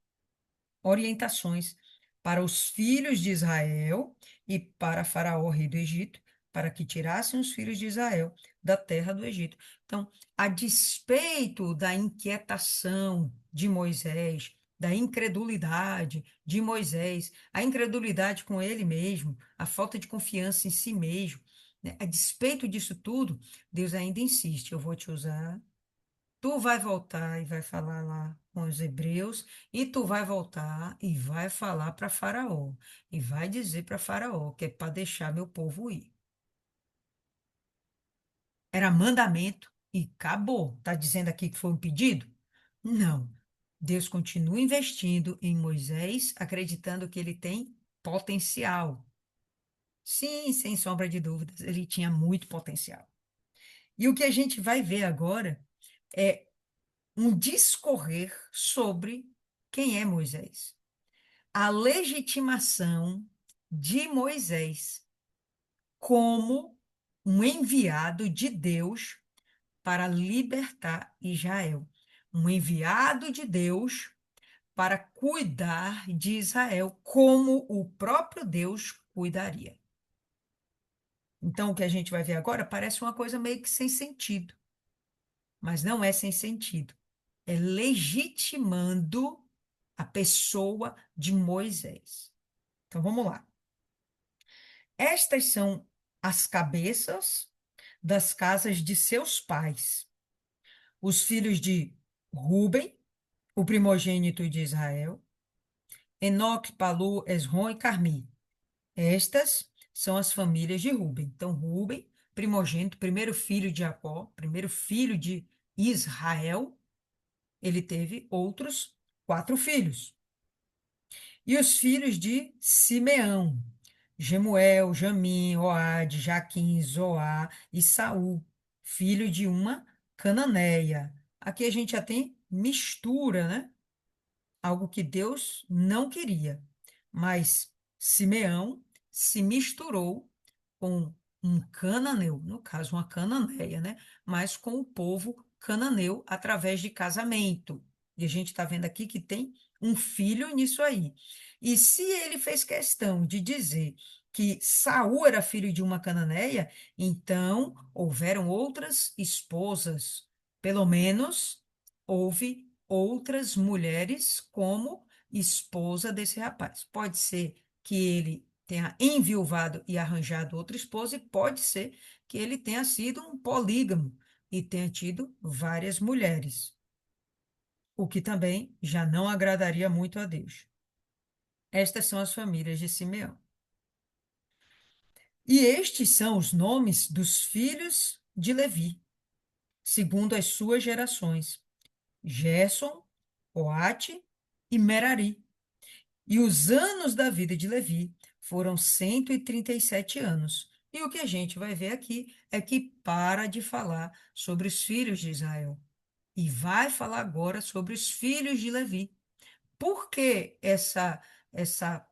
orientações para os filhos de Israel e para Faraó, rei do Egito, para que tirassem os filhos de Israel da terra do Egito. Então, a despeito da inquietação de Moisés, da incredulidade de Moisés, a incredulidade com ele mesmo, a falta de confiança em si mesmo, né? A despeito disso tudo, Deus ainda insiste: eu vou te usar. Tu vai voltar e vai falar lá com os hebreus, e tu vai voltar e vai falar para Faraó, e vai dizer para Faraó que é para deixar meu povo ir. Era mandamento e acabou. Tá dizendo aqui que foi um pedido? Não. Deus continua investindo em Moisés, acreditando que ele tem potencial. Sim, sem sombra de dúvidas, ele tinha muito potencial. E o que a gente vai ver agora é um discorrer sobre quem é Moisés. A legitimação de Moisés como um enviado de Deus para libertar Israel. Um enviado de Deus para cuidar de Israel, como o próprio Deus cuidaria. Então, o que a gente vai ver agora parece uma coisa meio que sem sentido, mas não é sem sentido. É legitimando a pessoa de Moisés. Então vamos lá. Estas são as cabeças das casas de seus pais. Os filhos de Ruben, o primogênito de Israel, Enoque, Palu, Esrom e Carmi. Estas são as famílias de Ruben. Então, Ruben, primogênito, primeiro filho de Jacó, primeiro filho de Israel, ele teve outros 4 filhos. E os filhos de Simeão, Gemuel, Jamim, Oade, Jaquim, Zoá e Saul, filho de uma cananeia. Aqui a gente já tem mistura, né? Algo que Deus não queria. Mas Simeão se misturou com um cananeu, no caso, uma cananeia, né? Mas com o povo cananeu através de casamento. E a gente está vendo aqui que tem um filho nisso aí. E se ele fez questão de dizer que Saul era filho de uma cananeia, então houveram outras esposas, pelo menos houve outras mulheres como esposa desse rapaz. Pode ser que ele tenha enviuvado e arranjado outra esposa, e pode ser que ele tenha sido um polígamo e tenha tido várias mulheres, o que também já não agradaria muito a Deus. Estas são as famílias de Simeão. E estes são os nomes dos filhos de Levi, segundo as suas gerações: Gerson, Coate e Merari. E os anos da vida de Levi foram 137 anos. E o que a gente vai ver aqui é que para de falar sobre os filhos de Israel e vai falar agora sobre os filhos de Levi. Por que essa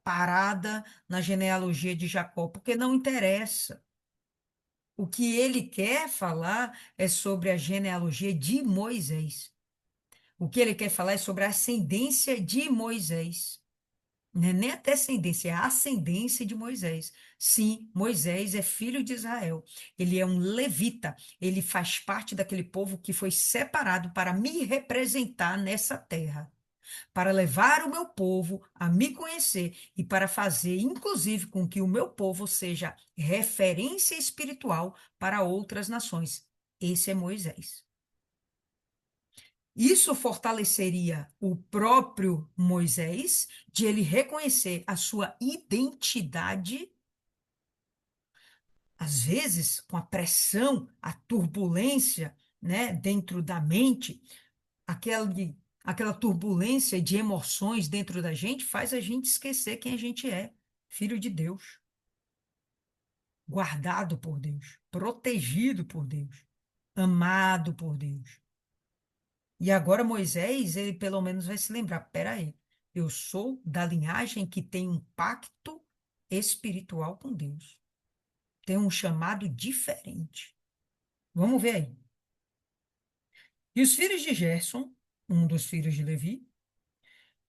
parada na genealogia de Jacó? Porque não interessa. O que ele quer falar é sobre a genealogia de Moisés. O que ele quer falar é sobre a ascendência de Moisés. Não é nem a descendência, é a ascendência de Moisés. Sim, Moisés é filho de Israel. Ele é um levita. Ele faz parte daquele povo que foi separado para me representar nessa terra, para levar o meu povo a me conhecer e para fazer, inclusive, com que o meu povo seja referência espiritual para outras nações. Esse é Moisés. Isso fortaleceria o próprio Moisés, de ele reconhecer a sua identidade, às vezes com a pressão, a turbulência, né, dentro da mente, aquela turbulência de emoções dentro da gente faz a gente esquecer quem a gente é, filho de Deus, guardado por Deus, protegido por Deus, amado por Deus. E agora Moisés, ele pelo menos vai se lembrar, peraí, eu sou da linhagem que tem um pacto espiritual com Deus. Tem um chamado diferente. Vamos ver aí. E os filhos de Gerson, um dos filhos de Levi,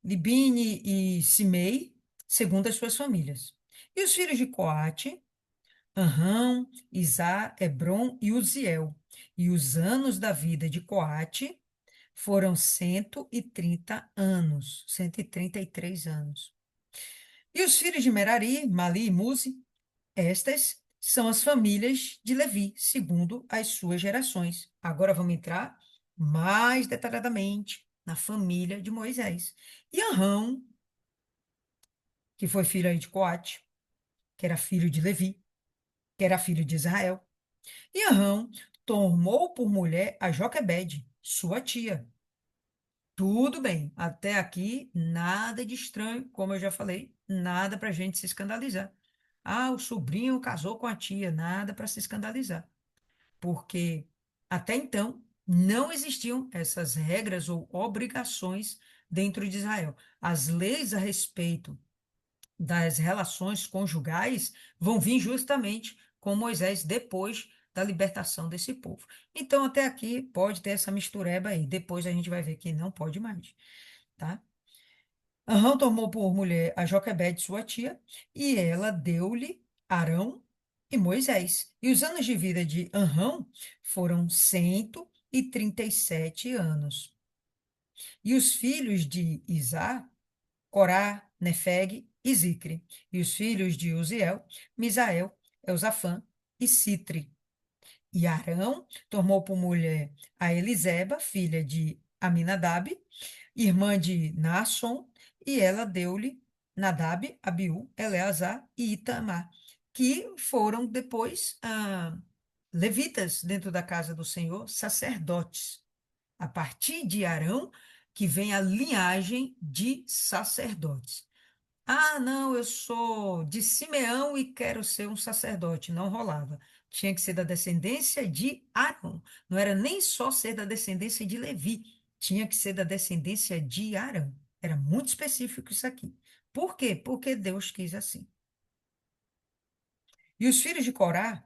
Libine e Simei, segundo as suas famílias. E os filhos de Coate, Anrão, Izá, Hebron e Uziel. E os anos da vida de Coate foram 130 anos, 133 anos. E os filhos de Merari, Mali e Muzi, estas são as famílias de Levi, segundo as suas gerações. Agora vamos entrar mais detalhadamente na família de Moisés. E Arão, que foi filho aí de Coate, que era filho de Levi, que era filho de Israel. E Arão tomou por mulher a Joquebede, sua tia. Tudo bem, até aqui nada de estranho, como eu já falei, nada para a gente se escandalizar. Ah, o sobrinho casou com a tia, nada para se escandalizar, porque até então não existiam essas regras ou obrigações dentro de Israel. As leis a respeito das relações conjugais vão vir justamente com Moisés depois da libertação desse povo. Então, até aqui pode ter essa mistureba aí. Depois a gente vai ver que não pode mais, tá? Arão tomou por mulher a Joquebede, sua tia, e ela deu-lhe Arão e Moisés. E os anos de vida de Arão foram 137 anos. E os filhos de Isá, Corá, Nefeg e Zicre. E os filhos de Uziel, Misael, Elzafã e Citri. E Arão tomou por mulher a Eliseba, filha de Aminadab, irmã de Naasson, e ela deu-lhe Nadab, Abiú, Eleazar e Itamar, que foram depois levitas dentro da casa do Senhor, sacerdotes. A partir de Arão, que vem a linhagem de sacerdotes. Ah, não, eu sou de Simeão e quero ser um sacerdote. Não rolava. Tinha que ser da descendência de Arão. Não era nem só ser da descendência de Levi, tinha que ser da descendência de Arão. Era muito específico isso aqui. Por quê? Porque Deus quis assim. E os filhos de Corá,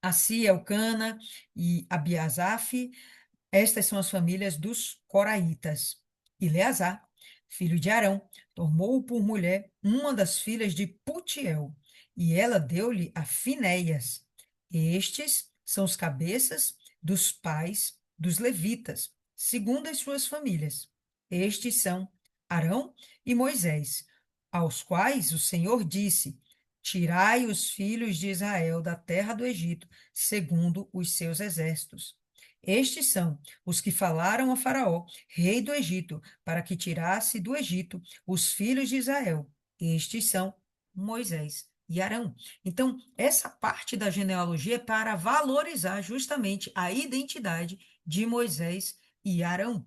Assi, Elcana e Abiasaf, estas são as famílias dos coraitas. Eleazar, filho de Arão, tomou por mulher uma das filhas de Putiel, e ela deu-lhe a Finéias. Estes são os cabeças dos pais dos levitas, segundo as suas famílias. Estes são Arão e Moisés, aos quais o Senhor disse: Tirai os filhos de Israel da terra do Egito, segundo os seus exércitos. Estes são os que falaram a Faraó, rei do Egito, para que tirasse do Egito os filhos de Israel. Estes são Moisés e Arão. Então, essa parte da genealogia é para valorizar justamente a identidade de Moisés e Arão,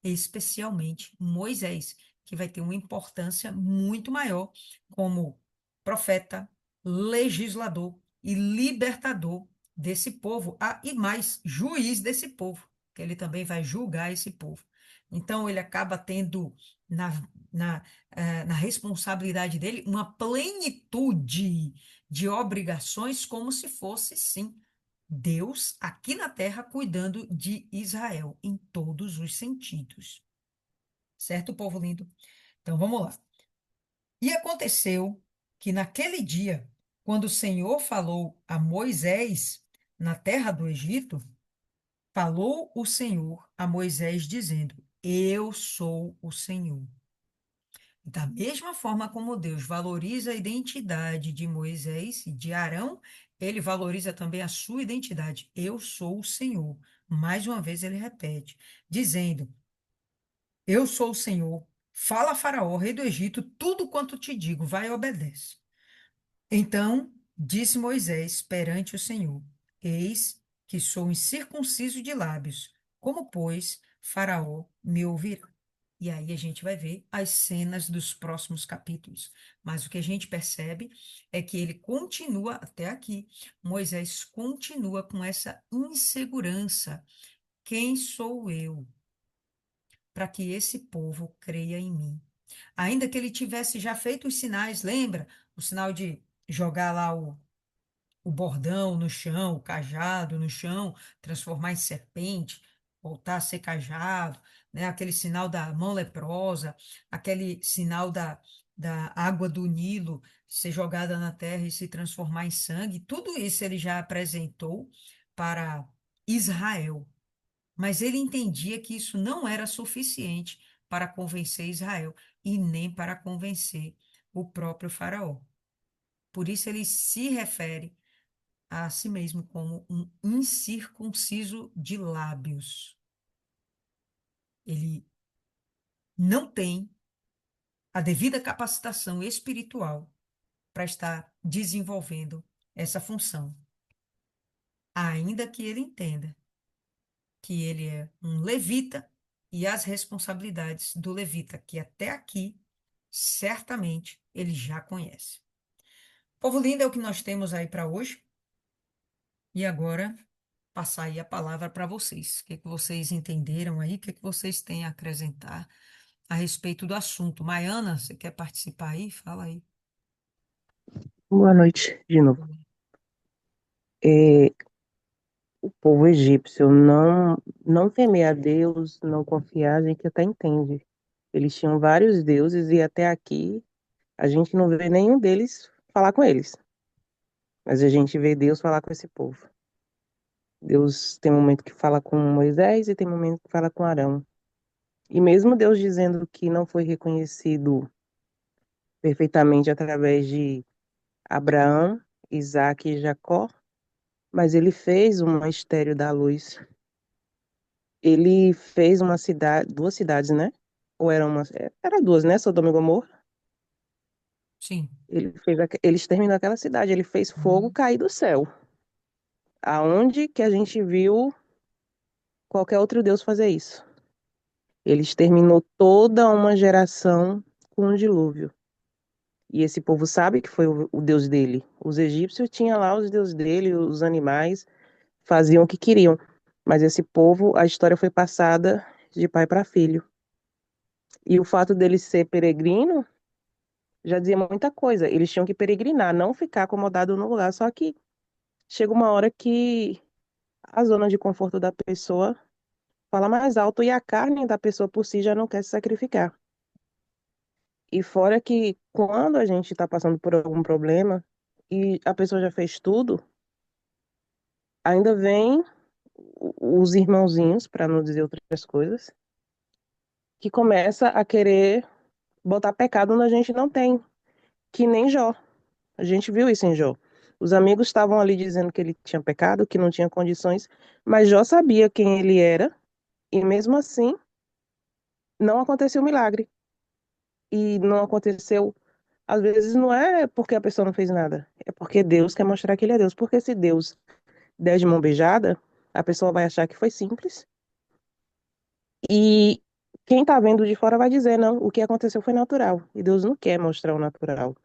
especialmente Moisés, que vai ter uma importância muito maior como profeta, legislador e libertador desse povo, e mais, juiz desse povo, que ele também vai julgar esse povo. Então, ele acaba tendo na, na responsabilidade dele uma plenitude de obrigações, como se fosse, sim, Deus aqui na terra cuidando de Israel em todos os sentidos. Certo, povo lindo? Então vamos lá. E aconteceu que naquele dia, quando o Senhor falou a Moisés na terra do Egito, falou o Senhor a Moisés dizendo: Eu sou o Senhor. Da mesma forma como Deus valoriza a identidade de Moisés e de Arão, ele valoriza também a sua identidade. Eu sou o Senhor. Mais uma vez ele repete, dizendo: Eu sou o Senhor. Fala a Faraó, rei do Egito, tudo quanto te digo, vai e obedece. Então disse Moisés perante o Senhor: Eis que sou incircunciso de lábios. Como, pois, Faraó me ouvirá? E aí a gente vai ver as cenas dos próximos capítulos. Mas o que a gente percebe é que ele continua até aqui. Moisés continua com essa insegurança. Quem sou eu para que esse povo creia em mim? Ainda que ele tivesse já feito os sinais, lembra? O sinal de jogar lá o bordão no chão, o cajado no chão, transformar em serpente, voltar a ser cajado, né? Aquele sinal da mão leprosa, aquele sinal da água do Nilo ser jogada na terra e se transformar em sangue, tudo isso ele já apresentou para Israel. Mas ele entendia que isso não era suficiente para convencer Israel e nem para convencer o próprio Faraó. Por isso ele se refere a si mesmo como um incircunciso de lábios. Ele não tem a devida capacitação espiritual para estar desenvolvendo essa função, ainda que ele entenda que ele é um levita e as responsabilidades do levita, que até aqui, certamente, ele já conhece. Povo lindo, é o que nós temos aí para hoje. E agora, passar aí a palavra para vocês. O que que vocês entenderam aí? O que que vocês têm a acrescentar a respeito do assunto? Maiana, você quer participar aí? Fala aí. Boa noite de novo. É, o povo egípcio não temer a Deus, não confiar, a gente até entende. Eles tinham vários deuses e até aqui a gente não vê nenhum deles falar com eles. Mas a gente vê Deus falar com esse povo. Deus tem um momento que fala com Moisés e tem um momento que fala com Arão. E mesmo Deus dizendo que não foi reconhecido perfeitamente através de Abraão, Isaac e Jacó, mas ele fez um mistério da luz. Ele fez uma cidade, duas cidades, né? Ou eram uma, era duas, né? Sodoma e Gomorra. Sim. Ele exterminou aquela cidade, ele fez fogo Uhum. cair do céu. Aonde que a gente viu qualquer outro Deus fazer isso? Ele exterminou toda uma geração com um dilúvio. E esse povo sabe que foi o Deus dele. Os egípcios tinham lá os deuses dele, os animais faziam o que queriam. Mas esse povo, a história foi passada de pai para filho. E o fato dele ser peregrino já dizia muita coisa. Eles tinham que peregrinar, não ficar acomodado no lugar. Só que chega uma hora que a zona de conforto da pessoa fala mais alto e a carne da pessoa por si já não quer se sacrificar. E fora que quando a gente está passando por algum problema e a pessoa já fez tudo, ainda vem os irmãozinhos, para não dizer outras coisas, que começa a querer botar pecado onde a gente não tem, que nem Jó. A gente viu isso em Jó. Os amigos estavam ali dizendo que ele tinha pecado, que não tinha condições, mas Jó sabia quem ele era e mesmo assim não aconteceu o milagre. E não aconteceu, às vezes não é porque a pessoa não fez nada, é porque Deus quer mostrar que ele é Deus. Porque se Deus der de mão beijada, a pessoa vai achar que foi simples e quem está vendo de fora vai dizer, não, o que aconteceu foi natural. E Deus não quer mostrar o natural.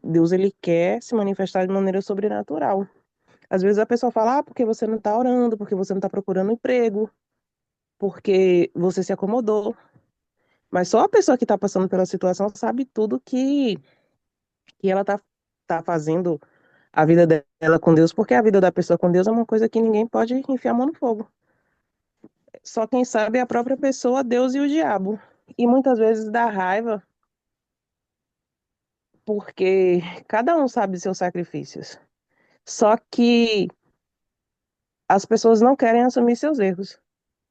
Deus, ele quer se manifestar de maneira sobrenatural. Às vezes a pessoa fala, porque você não está orando, porque você não está procurando emprego, porque você se acomodou. Mas só a pessoa que está passando pela situação sabe tudo que ela está. tá fazendo a vida dela com Deus, porque a vida da pessoa com Deus é uma coisa que ninguém pode enfiar a mão no fogo. Só quem sabe é a própria pessoa, Deus e o diabo. E muitas vezes dá raiva, porque cada um sabe seus sacrifícios. Só que as pessoas não querem assumir seus erros.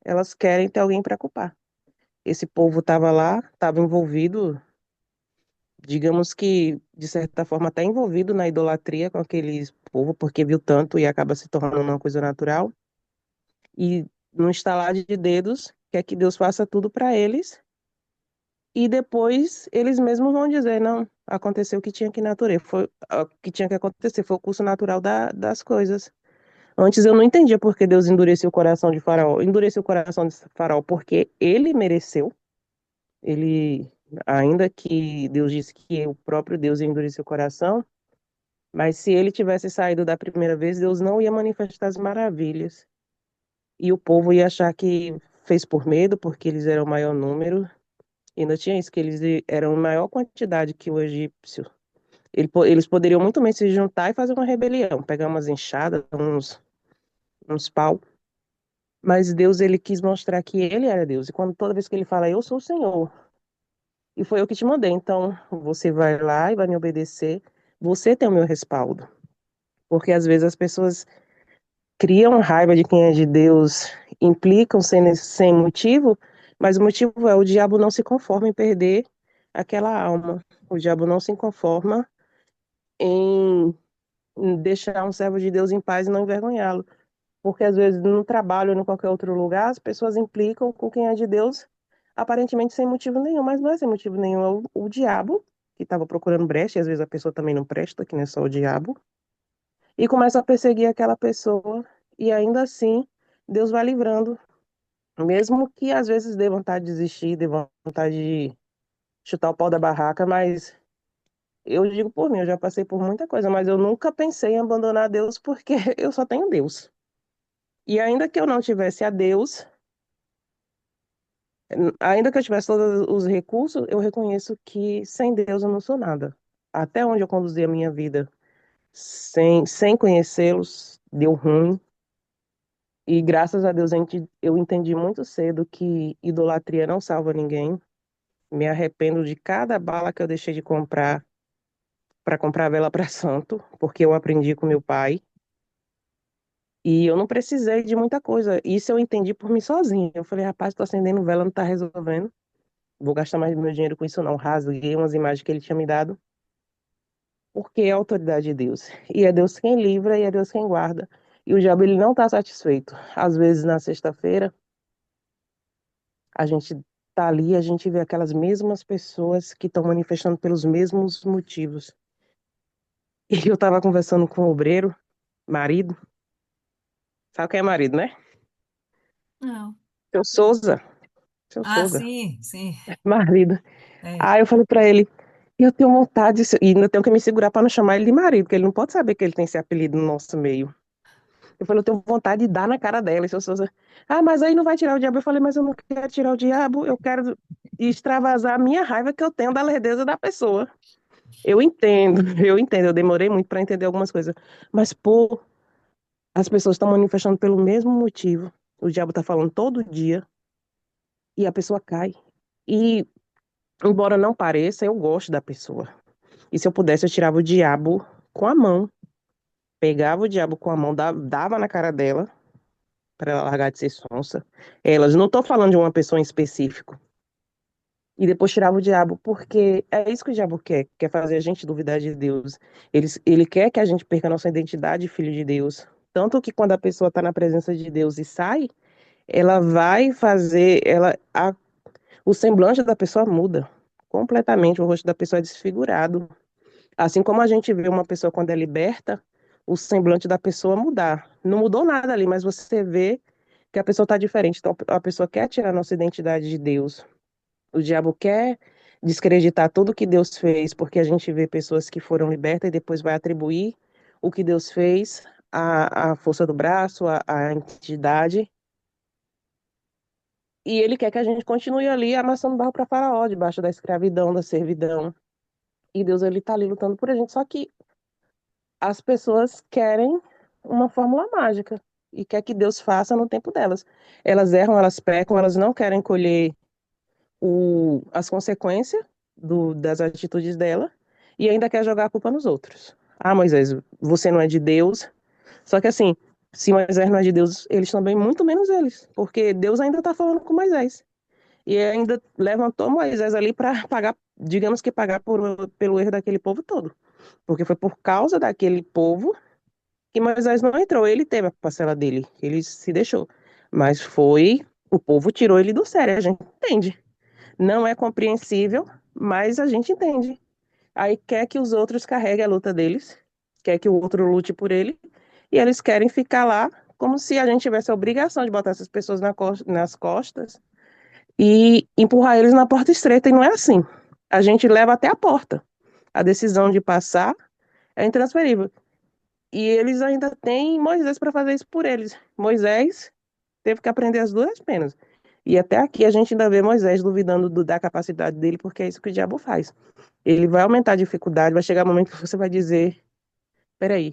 Elas querem ter alguém para culpar. Esse povo estava lá, estava envolvido, digamos que, de certa forma, está envolvido na idolatria com aquele povo, porque viu tanto e acaba se tornando uma coisa natural. E, num estalar de dedos, quer que Deus faça tudo para eles. E depois eles mesmos vão dizer, não, aconteceu o que tinha que natureza, foi o que tinha que acontecer, foi o curso natural das coisas. Antes eu não entendia por que Deus endureceu o coração de Faraó. Endureceu o coração de Faraó porque ele mereceu. Ele, ainda que Deus disse que o próprio Deus ia endurecer o coração, mas se ele tivesse saído da primeira vez, Deus não ia manifestar as maravilhas. E o povo ia achar que fez por medo, porque eles eram o maior número. E ainda tinha isso, que eles eram maior quantidade que o egípcio. Eles poderiam muito bem se juntar e fazer uma rebelião, pegar umas enxadas, uns pau. Mas Deus, ele quis mostrar que ele era Deus. E quando toda vez que ele fala, eu sou o Senhor, e foi eu que te mandei, então você vai lá e vai me obedecer, você tem o meu respaldo. Porque às vezes as pessoas criam raiva de quem é de Deus, implicam sem motivo, mas o motivo é o diabo não se conforma em perder aquela alma. O diabo não se conforma em deixar um servo de Deus em paz e não envergonhá-lo. Porque às vezes no trabalho ou em qualquer outro lugar, as pessoas implicam com quem é de Deus, aparentemente sem motivo nenhum, mas não é sem motivo nenhum, é o diabo que estava procurando brecha, e às vezes a pessoa também não presta, que não é só o diabo, e começa a perseguir aquela pessoa, e ainda assim Deus vai livrando, mesmo que às vezes dê vontade de desistir, dê vontade de chutar o pau da barraca, mas eu digo por mim, eu já passei por muita coisa, mas eu nunca pensei em abandonar Deus porque eu só tenho Deus. E ainda que eu não tivesse a Deus, ainda que eu tivesse todos os recursos, eu reconheço que sem Deus eu não sou nada. Até onde eu conduzi a minha vida sem conhecê-los, deu ruim. E graças a Deus eu entendi muito cedo que idolatria não salva ninguém. Me arrependo de cada bala que eu deixei de comprar para comprar vela para santo, porque eu aprendi com meu pai. E eu não precisei de muita coisa. Isso eu entendi por mim sozinha. Eu falei, rapaz, tô acendendo vela, não tá resolvendo. Vou gastar mais meu dinheiro com isso, não. Rasguei umas imagens que ele tinha me dado, porque é a autoridade de Deus. E é Deus quem livra e é Deus quem guarda. E o diabo, ele não está satisfeito. Às vezes, na sexta-feira, a gente tá ali, a gente vê aquelas mesmas pessoas que estão manifestando pelos mesmos motivos. E eu estava conversando com o obreiro, marido, sabe quem é marido, né? Não. Seu Souza, seu Ah, Souza, sim, sim. marido. É. Aí eu falei pra ele, eu tenho vontade, e ainda tenho que me segurar para não chamar ele de marido, porque ele não pode saber que ele tem esse apelido no nosso meio. Eu falei, eu tenho vontade de dar na cara dela. E seu Souza, mas aí não vai tirar o diabo. Eu falei, mas eu não quero tirar o diabo, eu quero extravasar a minha raiva que eu tenho da lerdeza da pessoa. Eu entendo, eu entendo, eu demorei muito para entender algumas coisas. Mas, pô, as pessoas estão manifestando pelo mesmo motivo. O diabo tá falando todo dia e a pessoa cai. E, embora não pareça, eu gosto da pessoa. E se eu pudesse, eu tirava o diabo com a mão. Pegava o diabo com a mão, dava na cara dela, para ela largar de ser sonsa. Elas, não tô falando de uma pessoa em específico. E depois tirava o diabo, porque é isso que o diabo quer fazer a gente duvidar de Deus. Ele quer que a gente perca a nossa identidade de filho de Deus. Tanto que quando a pessoa está na presença de Deus e sai, ela vai fazer, o semblante da pessoa muda completamente, o rosto da pessoa é desfigurado. Assim como a gente vê uma pessoa quando é liberta, o semblante da pessoa mudar. Não mudou nada ali, mas você vê que a pessoa está diferente. Então, a pessoa quer tirar a nossa identidade de Deus. O diabo quer descreditar tudo que Deus fez, porque a gente vê pessoas que foram libertas e depois vai atribuir o que Deus fez à força do braço, à entidade. E ele quer que a gente continue ali amassando barro para Faraó, debaixo da escravidão, da servidão. E Deus, ele está ali lutando por a gente. Só que As pessoas querem uma fórmula mágica e quer que Deus faça no tempo delas. Elas erram, elas pecam, elas não querem colher as consequências das atitudes dela e ainda quer jogar a culpa nos outros. Ah, Moisés, você não é de Deus. Só que assim, se Moisés não é de Deus, eles também, muito menos eles, porque Deus ainda está falando com Moisés. E ainda levantou Moisés ali para pagar, digamos que pagar pelo erro daquele povo todo. Porque foi por causa daquele povo que Moisés não entrou. Ele teve a parcela dele, ele se deixou. Mas o povo tirou ele do sério, a gente entende. Não é compreensível, mas a gente entende. Aí quer que os outros carreguem a luta deles, quer que o outro lute por ele, e eles querem ficar lá como se a gente tivesse a obrigação de botar essas pessoas nas costas e empurrar eles na porta estreita, e não é assim. A gente leva até a porta. A decisão de passar é intransferível. E eles ainda têm Moisés para fazer isso por eles. Moisés teve que aprender as duras penas. E até aqui a gente ainda vê Moisés duvidando da capacidade dele, porque é isso que o diabo faz. Ele vai aumentar a dificuldade, vai chegar um momento que você vai dizer: peraí,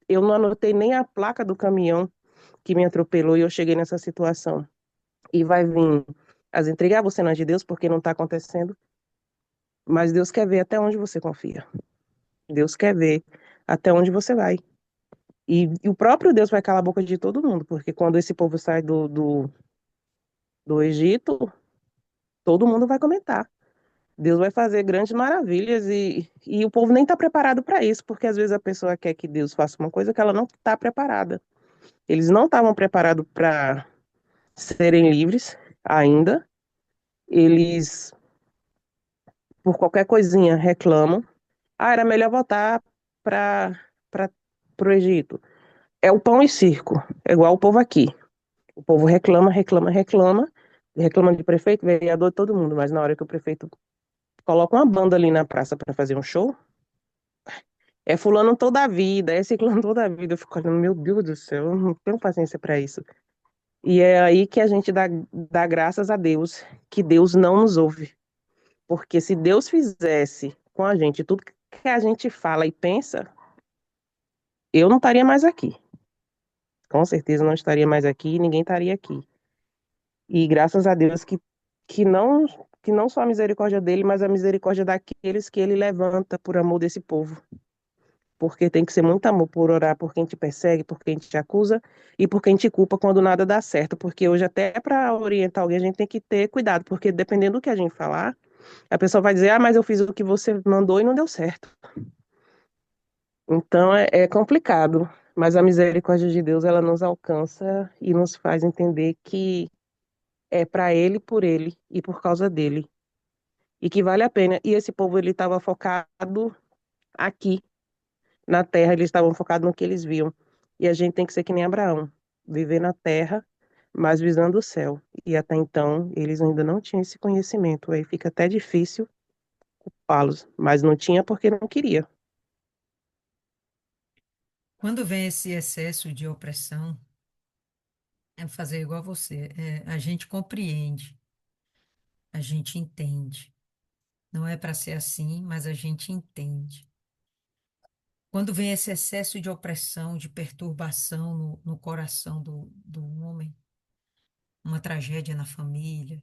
eu não anotei nem a placa do caminhão que me atropelou e eu cheguei nessa situação. E vai vir as entregar você não é de Deus porque não está acontecendo, mas Deus quer ver até onde você confia. Deus quer ver até onde você vai. E o próprio Deus vai calar a boca de todo mundo, porque quando esse povo sai do Egito, todo mundo vai comentar. Deus vai fazer grandes maravilhas e o povo nem está preparado para isso, porque às vezes a pessoa quer que Deus faça uma coisa que ela não está preparada. Eles não estavam preparados para serem livres ainda. Eles, por qualquer coisinha, reclamam. Ah, era melhor voltar para o Egito. É o pão e circo. É igual o povo aqui. O povo reclama, reclama, reclama. Reclama de prefeito, vereador, todo mundo. Mas na hora que o prefeito coloca uma banda ali na praça para fazer um show, é fulano toda a vida, é ciclano toda a vida. Eu fico olhando, meu Deus do céu, eu não tenho paciência para isso. E é aí que a gente dá graças a Deus, que Deus não nos ouve. Porque se Deus fizesse com a gente tudo que a gente fala e pensa, eu não estaria mais aqui. Com certeza não estaria mais aqui, ninguém estaria aqui. E graças a Deus que não que não só a misericórdia dele, mas a misericórdia daqueles que ele levanta por amor desse povo. Porque tem que ser muito amor por orar por quem te persegue, por quem te acusa e por quem te culpa quando nada dá certo. Porque hoje, até para orientar alguém, a gente tem que ter cuidado, porque dependendo do que a gente falar, a pessoa vai dizer: ah, mas eu fiz o que você mandou e não deu certo. Então é complicado, mas a misericórdia de Deus ela nos alcança e nos faz entender que é para Ele, por Ele e por causa dele e que vale a pena. E esse povo ele estava focado aqui na terra, eles estavam focados no que eles viam. E a gente tem que ser que nem Abraão, viver na terra, mas visando o céu. E até então eles ainda não tinham esse conhecimento. Aí fica até difícil culpá-los, mas não tinha porque não queria. Quando vem esse excesso de opressão, é fazer igual você. A gente compreende, a gente entende. Não é para ser assim, mas a gente entende. Quando vem esse excesso de opressão, de perturbação no coração do homem, uma tragédia na família,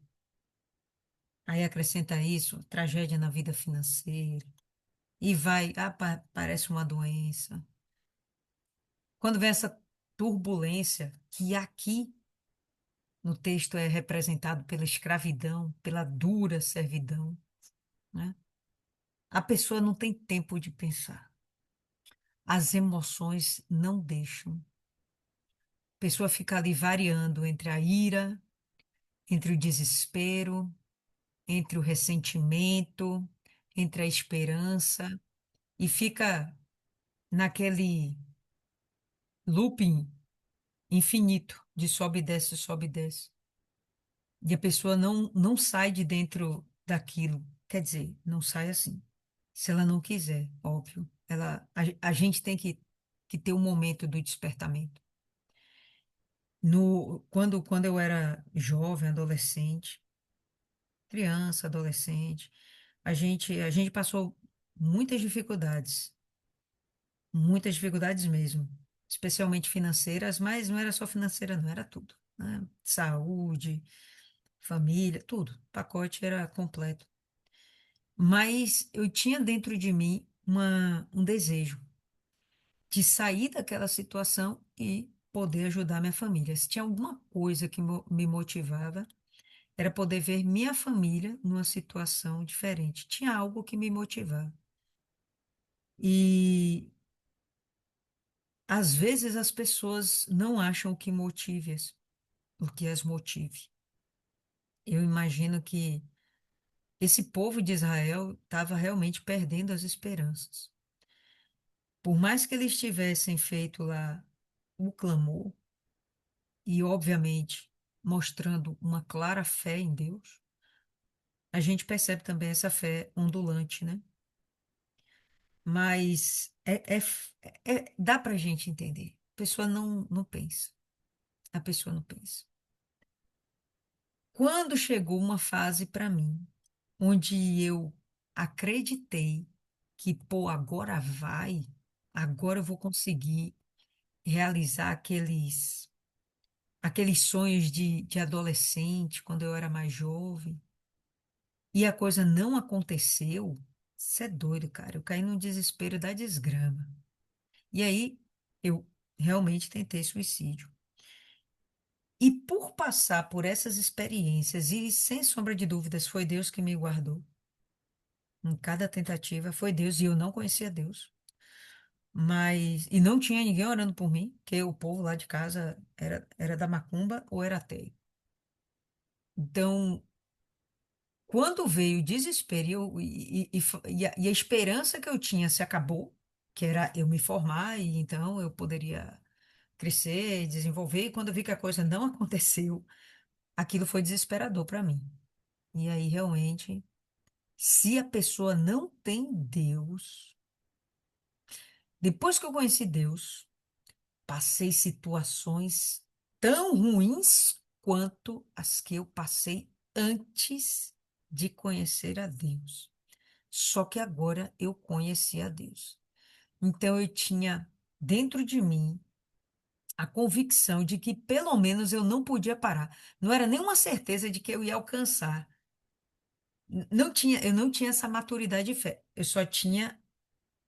aí acrescenta isso, tragédia na vida financeira, e vai, parece uma doença. Quando vem essa turbulência, que aqui no texto é representado pela escravidão, pela dura servidão, né? A pessoa não tem tempo de pensar. As emoções não deixam. A pessoa fica ali variando entre a ira, entre o desespero, entre o ressentimento, entre a esperança, e fica naquele looping infinito de sobe e desce. E a pessoa não sai de dentro daquilo. Quer dizer, não sai assim. Se ela não quiser, óbvio. A gente tem que ter um momento do despertamento. Quando eu era jovem, adolescente, criança, adolescente, a gente passou muitas dificuldades muitas dificuldades mesmo, especialmente financeiras, mas não era só financeira, não, era tudo, né? Saúde, família, tudo. O pacote era completo. Mas eu tinha dentro de mim um desejo de sair daquela situação e poder ajudar minha família. Se tinha alguma coisa que me motivava, era poder ver minha família numa situação diferente. Tinha algo que me motivava. E às vezes as pessoas não acham o que as motive. Eu imagino que esse povo de Israel estava realmente perdendo as esperanças. Por mais que eles tivessem feito lá o clamor, e obviamente mostrando uma clara fé em Deus, a gente percebe também essa fé ondulante, né? Mas dá para a gente entender. A pessoa não pensa. A pessoa não pensa. Quando chegou uma fase para mim, onde eu acreditei que, pô, agora eu vou conseguir realizar aqueles sonhos de adolescente, quando eu era mais jovem, e a coisa não aconteceu, isso é doido, cara. Eu caí num desespero da desgrama. E aí eu realmente tentei suicídio. E por passar por essas experiências, e sem sombra de dúvidas, foi Deus que me guardou. Em cada tentativa foi Deus, e eu não conhecia Deus. Mas, e não tinha ninguém orando por mim, porque o povo lá de casa era da macumba ou era ateu. Então, quando veio o desespero e a esperança que eu tinha se acabou, que era eu me formar e então eu poderia crescer, desenvolver, e quando eu vi que a coisa não aconteceu, aquilo foi desesperador para mim. E aí, realmente, se a pessoa não tem Deus, depois que eu conheci Deus, passei situações tão ruins quanto as que eu passei antes de conhecer a Deus. Só que agora eu conheci a Deus. Então eu tinha dentro de mim a convicção de que pelo menos eu não podia parar. Não era nenhuma certeza de que eu ia alcançar. Eu não tinha essa maturidade de fé. Eu só tinha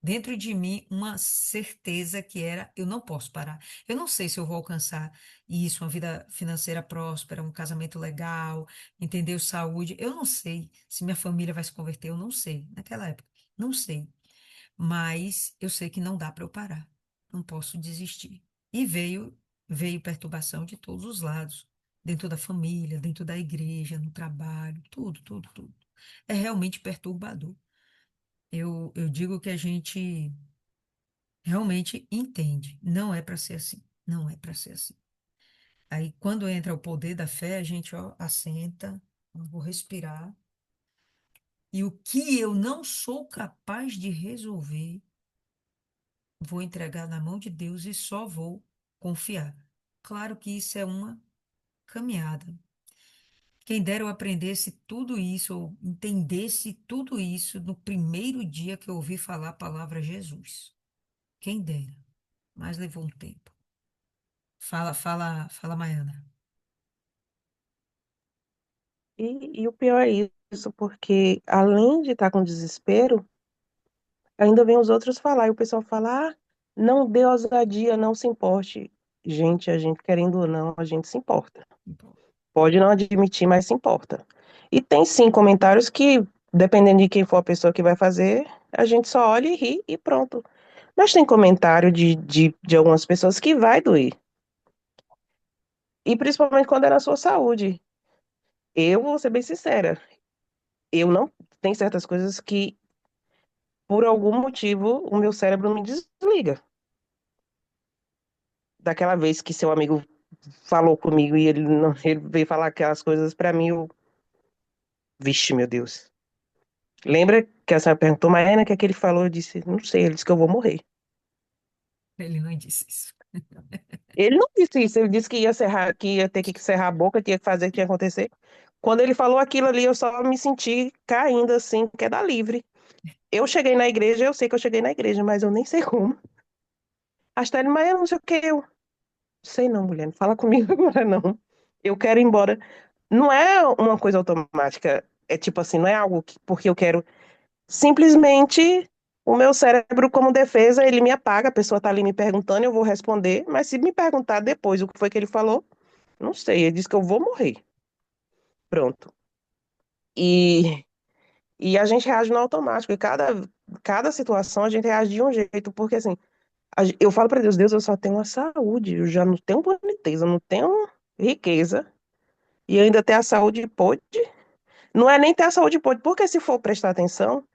dentro de mim uma certeza que era eu não posso parar. Eu não sei se eu vou alcançar isso, uma vida financeira próspera, um casamento legal, entendeu? Saúde. Eu não sei se minha família vai se converter, eu não sei. Naquela época, não sei. Mas eu sei que não dá para eu parar. Não posso desistir. E veio perturbação de todos os lados, dentro da família, dentro da igreja, no trabalho, tudo, tudo, tudo. É realmente perturbador. Eu digo que a gente realmente entende. Não é para ser assim. Não é para ser assim. Aí, quando entra o poder da fé, a gente, ó, assenta, eu vou respirar. E o que eu não sou capaz de resolver, vou entregar na mão de Deus e só vou confiar. Claro que isso é uma caminhada. Quem dera eu aprendesse tudo isso, ou entendesse tudo isso no primeiro dia que eu ouvi falar a palavra Jesus. Quem dera. Mas levou um tempo. Fala, fala, fala, Maiana. E o pior é isso, porque além de estar com desespero, ainda vem os outros falar, e o pessoal fala, ah, não dê ousadia, não se importe. Gente, a gente querendo ou não, a gente se importa. Pode não admitir, mas se importa. E tem sim comentários que, dependendo de quem for a pessoa que vai fazer, a gente só olha e ri e pronto. Mas tem comentário de algumas pessoas que vai doer. E principalmente quando é na sua saúde. Eu vou ser bem sincera, eu não tem certas coisas que, por algum motivo, o meu cérebro me desliga. Daquela vez que seu amigo falou comigo e ele, não, ele veio falar aquelas coisas pra mim, eu, vixe, meu Deus. Lembra que a senhora perguntou, Maena, o que é que ele falou? Eu disse, não sei, ele disse que eu vou morrer. Ele não disse isso. Ele não disse isso, ele disse que ia serrar, que ia ter que serrar a boca, que ia fazer o que ia acontecer. Quando ele falou aquilo ali, eu só me senti caindo assim, queda livre. Eu cheguei na igreja, eu sei que eu cheguei na igreja, mas eu nem sei como. Astrid, mas eu não sei o que eu. Sei não, mulher, não fala comigo agora não. Eu quero ir embora. Não é uma coisa automática. É tipo assim, não é algo que, porque eu quero. Simplesmente o meu cérebro, como defesa, ele me apaga. A pessoa tá ali me perguntando, eu vou responder. Mas se me perguntar depois o que foi que ele falou, não sei. Ele disse que eu vou morrer. Pronto. E, e a gente reage no automático. E cada situação a gente reage de um jeito. Porque assim, eu falo para Deus, Deus, eu só tenho a saúde. Eu já não tenho boniteza, eu não tenho riqueza. E ainda ter a saúde pode. Não é nem ter a saúde pode, porque se for prestar atenção,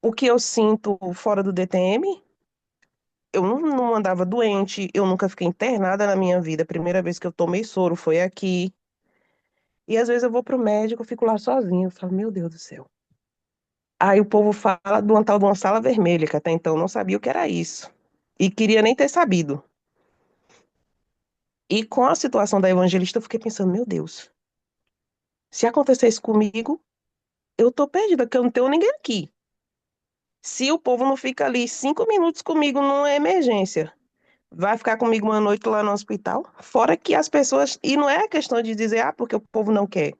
o que eu sinto fora do DTM, eu não andava doente, eu nunca fiquei internada na minha vida. A primeira vez que eu tomei soro foi aqui. E às vezes eu vou pro médico, eu fico lá sozinha. Eu falo, meu Deus do céu. Aí o povo fala de uma tal de uma sala vermelha, que até então eu não sabia o que era isso. E queria nem ter sabido. E com a situação da evangelista, eu fiquei pensando, meu Deus, se acontecer isso comigo, eu tô perdida, porque eu não tenho ninguém aqui. Se o povo não fica ali 5 minutos comigo numa emergência, vai ficar comigo uma noite lá no hospital? Fora que as pessoas. E não é questão de dizer, ah, porque o povo não quer.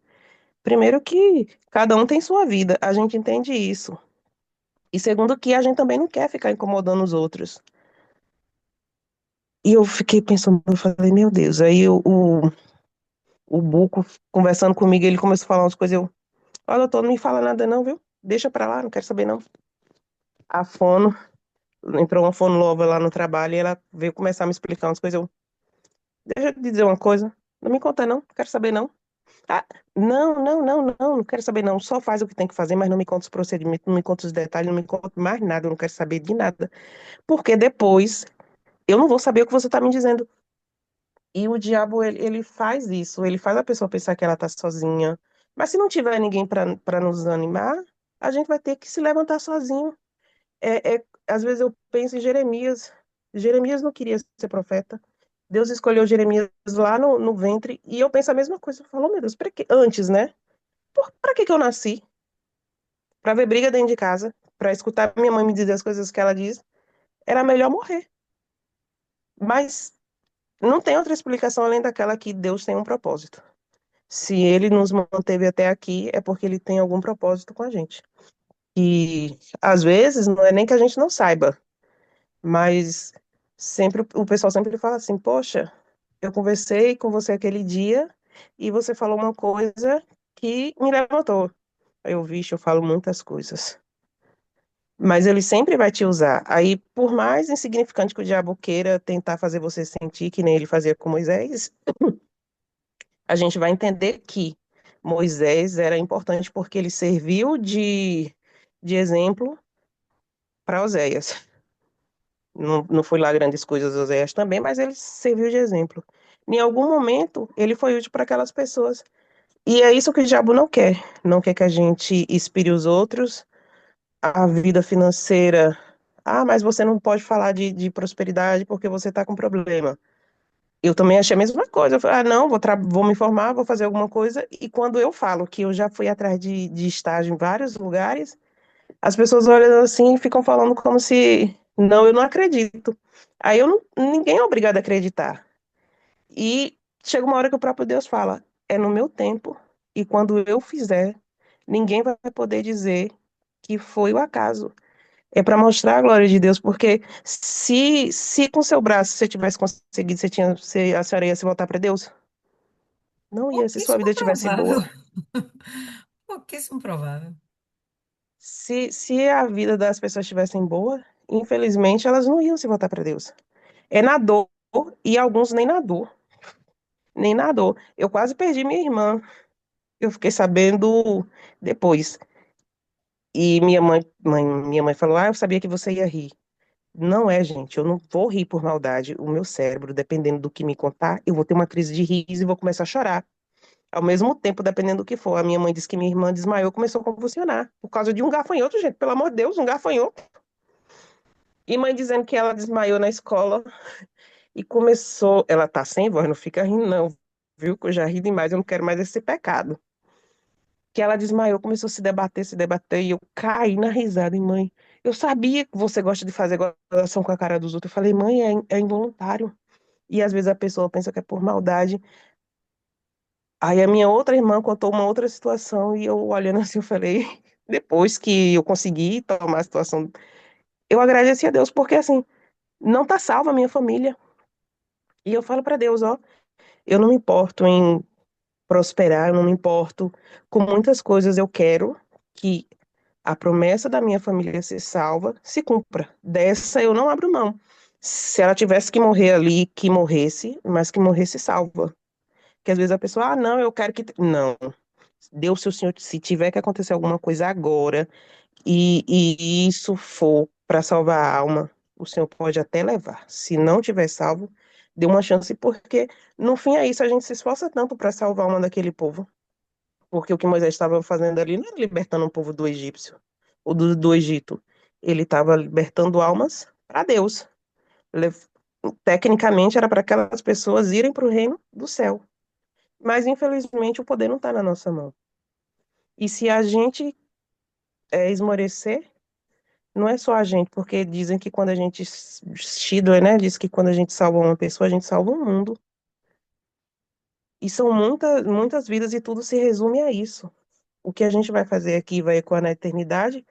Primeiro que cada um tem sua vida, a gente entende isso. E segundo que a gente também não quer ficar incomodando os outros. E eu fiquei pensando, eu falei, meu Deus. Aí o Buco, conversando comigo, ele começou a falar umas coisas. Eu, ó, doutor, não me fala nada não, viu? Deixa pra lá, não quero saber não. A fono, entrou uma fono lá no trabalho e ela veio começar a me explicar umas coisas. Eu, deixa eu te dizer uma coisa. Não me conta não, não quero saber não. Ah, não quero saber não. Só faz o que tem que fazer, mas não me conta os procedimentos, não me conta os detalhes, não me conta mais nada, eu não quero saber de nada. Porque depois eu não vou saber o que você está me dizendo. E o diabo, ele faz isso, ele faz a pessoa pensar que ela está sozinha. Mas se não tiver ninguém para nos animar, a gente vai ter que se levantar sozinho. Às vezes eu penso em Jeremias. Jeremias não queria ser profeta. Deus escolheu Jeremias lá no ventre, e eu penso a mesma coisa. Eu falo, "Oh, meu Deus, para quê? Antes, né? Pra que que eu nasci? Pra ver briga dentro de casa, pra escutar minha mãe me dizer as coisas que ela diz, era melhor morrer. Mas não tem outra explicação além daquela que Deus tem um propósito. Se ele nos manteve até aqui, é porque ele tem algum propósito com a gente. E às vezes não é nem que a gente não saiba, mas sempre o pessoal sempre fala assim: "Poxa, eu conversei com você aquele dia e você falou uma coisa que me levantou". Aí eu, vixe, eu falo muitas coisas. Mas ele sempre vai te usar. Aí, por mais insignificante que o diabo queira tentar fazer você sentir, que nem ele fazia com Moisés, a gente vai entender que Moisés era importante porque ele serviu de exemplo para Oséias. Não foi lá grandes coisas Oséias também, mas ele serviu de exemplo. Em algum momento, ele foi útil para aquelas pessoas. E é isso que o diabo não quer. Não quer que a gente inspire os outros, a vida financeira. Ah, mas você não pode falar de prosperidade porque você está com problema. Eu também achei a mesma coisa. Eu falei, ah, não, vou me formar, vou fazer alguma coisa. E quando eu falo que eu já fui atrás de estágio em vários lugares, as pessoas olham assim e ficam falando como se, não, eu não acredito. Aí eu não, ninguém é obrigado a acreditar. E chega uma hora que o próprio Deus fala, é no meu tempo, e quando eu fizer, ninguém vai poder dizer que foi o acaso. É para mostrar a glória de Deus, porque se com seu braço você tivesse conseguido, a senhora ia se voltar para Deus? Não ia, se sua Pouquíssimo vida tivesse provável. boa. Pouquíssimo provável. Se a vida das pessoas estivesse boa, infelizmente elas não iam se voltar para Deus. É na dor, e alguns nem na dor, nem na dor. Eu quase perdi minha irmã, eu fiquei sabendo depois. E minha mãe falou: Ah, eu sabia que você ia rir. Não é, gente, eu não vou rir por maldade. O meu cérebro, dependendo do que me contar, eu vou ter uma crise de riso e vou começar a chorar. Ao mesmo tempo, dependendo do que for. A minha mãe disse que minha irmã desmaiou, começou a convulsionar. Por causa de um gafanhoto, gente. Pelo amor de Deus, um gafanhoto. E mãe dizendo que ela desmaiou na escola e começou. Ela tá sem voz, não fica rindo, não. Viu? Que eu já ri demais, eu não quero mais esse pecado. Que ela desmaiou, começou a se debater, e eu caí na risada, e mãe. Eu sabia que você gosta de fazer gozação com a cara dos outros. Eu falei, mãe, é involuntário. E às vezes a pessoa pensa que é por maldade. Aí a minha outra irmã contou uma outra situação e eu olhando assim, eu falei, depois que eu consegui tomar a situação, eu agradeci a Deus, porque assim, não tá salva a minha família. E eu falo para Deus, ó, eu não me importo em prosperar, eu não me importo com muitas coisas, eu quero que a promessa da minha família ser salva se cumpra. Dessa eu não abro mão. Se ela tivesse que morrer ali, que morresse, mas que morresse salva. Que às vezes a pessoa, ah, não, eu quero que. Não. Deus, se o Senhor, se tiver que acontecer alguma coisa agora, e isso for para salvar a alma, o Senhor pode até levar. Se não tiver salvo, dê uma chance, porque no fim é isso, a gente se esforça tanto para salvar a alma daquele povo. Porque o que Moisés estava fazendo ali não era libertando o povo do egípcio, ou do Egito. Ele estava libertando almas para Deus. Le- Tecnicamente era para aquelas pessoas irem para o reino do céu. Mas infelizmente o poder não está na nossa mão. E se a gente esmorecer, não é só a gente, porque dizem que quando a gente, Schindler, né, diz que quando a gente salva uma pessoa, a gente salva o mundo. E são muitas, muitas vidas e tudo se resume a isso. O que a gente vai fazer aqui vai ecoar na eternidade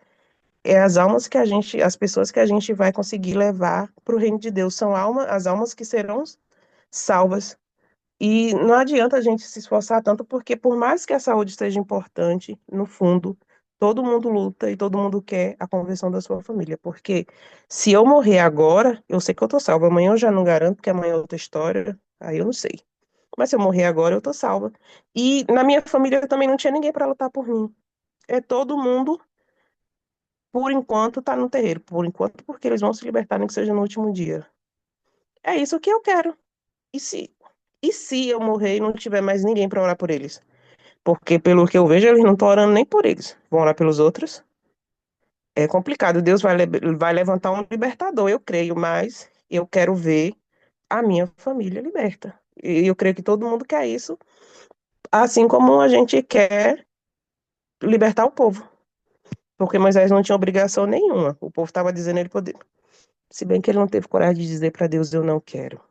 é as almas que a gente, as pessoas que a gente vai conseguir levar para o reino de Deus. São as almas que serão salvas. E não adianta a gente se esforçar tanto, porque por mais que a saúde seja importante, no fundo, todo mundo luta e todo mundo quer a conversão da sua família. Porque se eu morrer agora, eu sei que eu tô salva. Amanhã eu já não garanto, porque amanhã é outra história, aí eu não sei. Mas se eu morrer agora, eu tô salva. E na minha família também não tinha ninguém para lutar por mim. É todo mundo, por enquanto, tá no terreiro. Por enquanto, porque eles vão se libertar, nem que seja no último dia. É isso que eu quero. E se, e se eu morrer e não tiver mais ninguém para orar por eles? Porque, pelo que eu vejo, eles não estão orando nem por eles. Vão orar pelos outros. É complicado. Deus vai levantar um libertador, eu creio, mas eu quero ver a minha família liberta. E eu creio que todo mundo quer isso, assim como a gente quer libertar o povo. Porque Moisés não tinha obrigação nenhuma. O povo estava dizendo ele poder. Se bem que ele não teve coragem de dizer para Deus, eu não quero.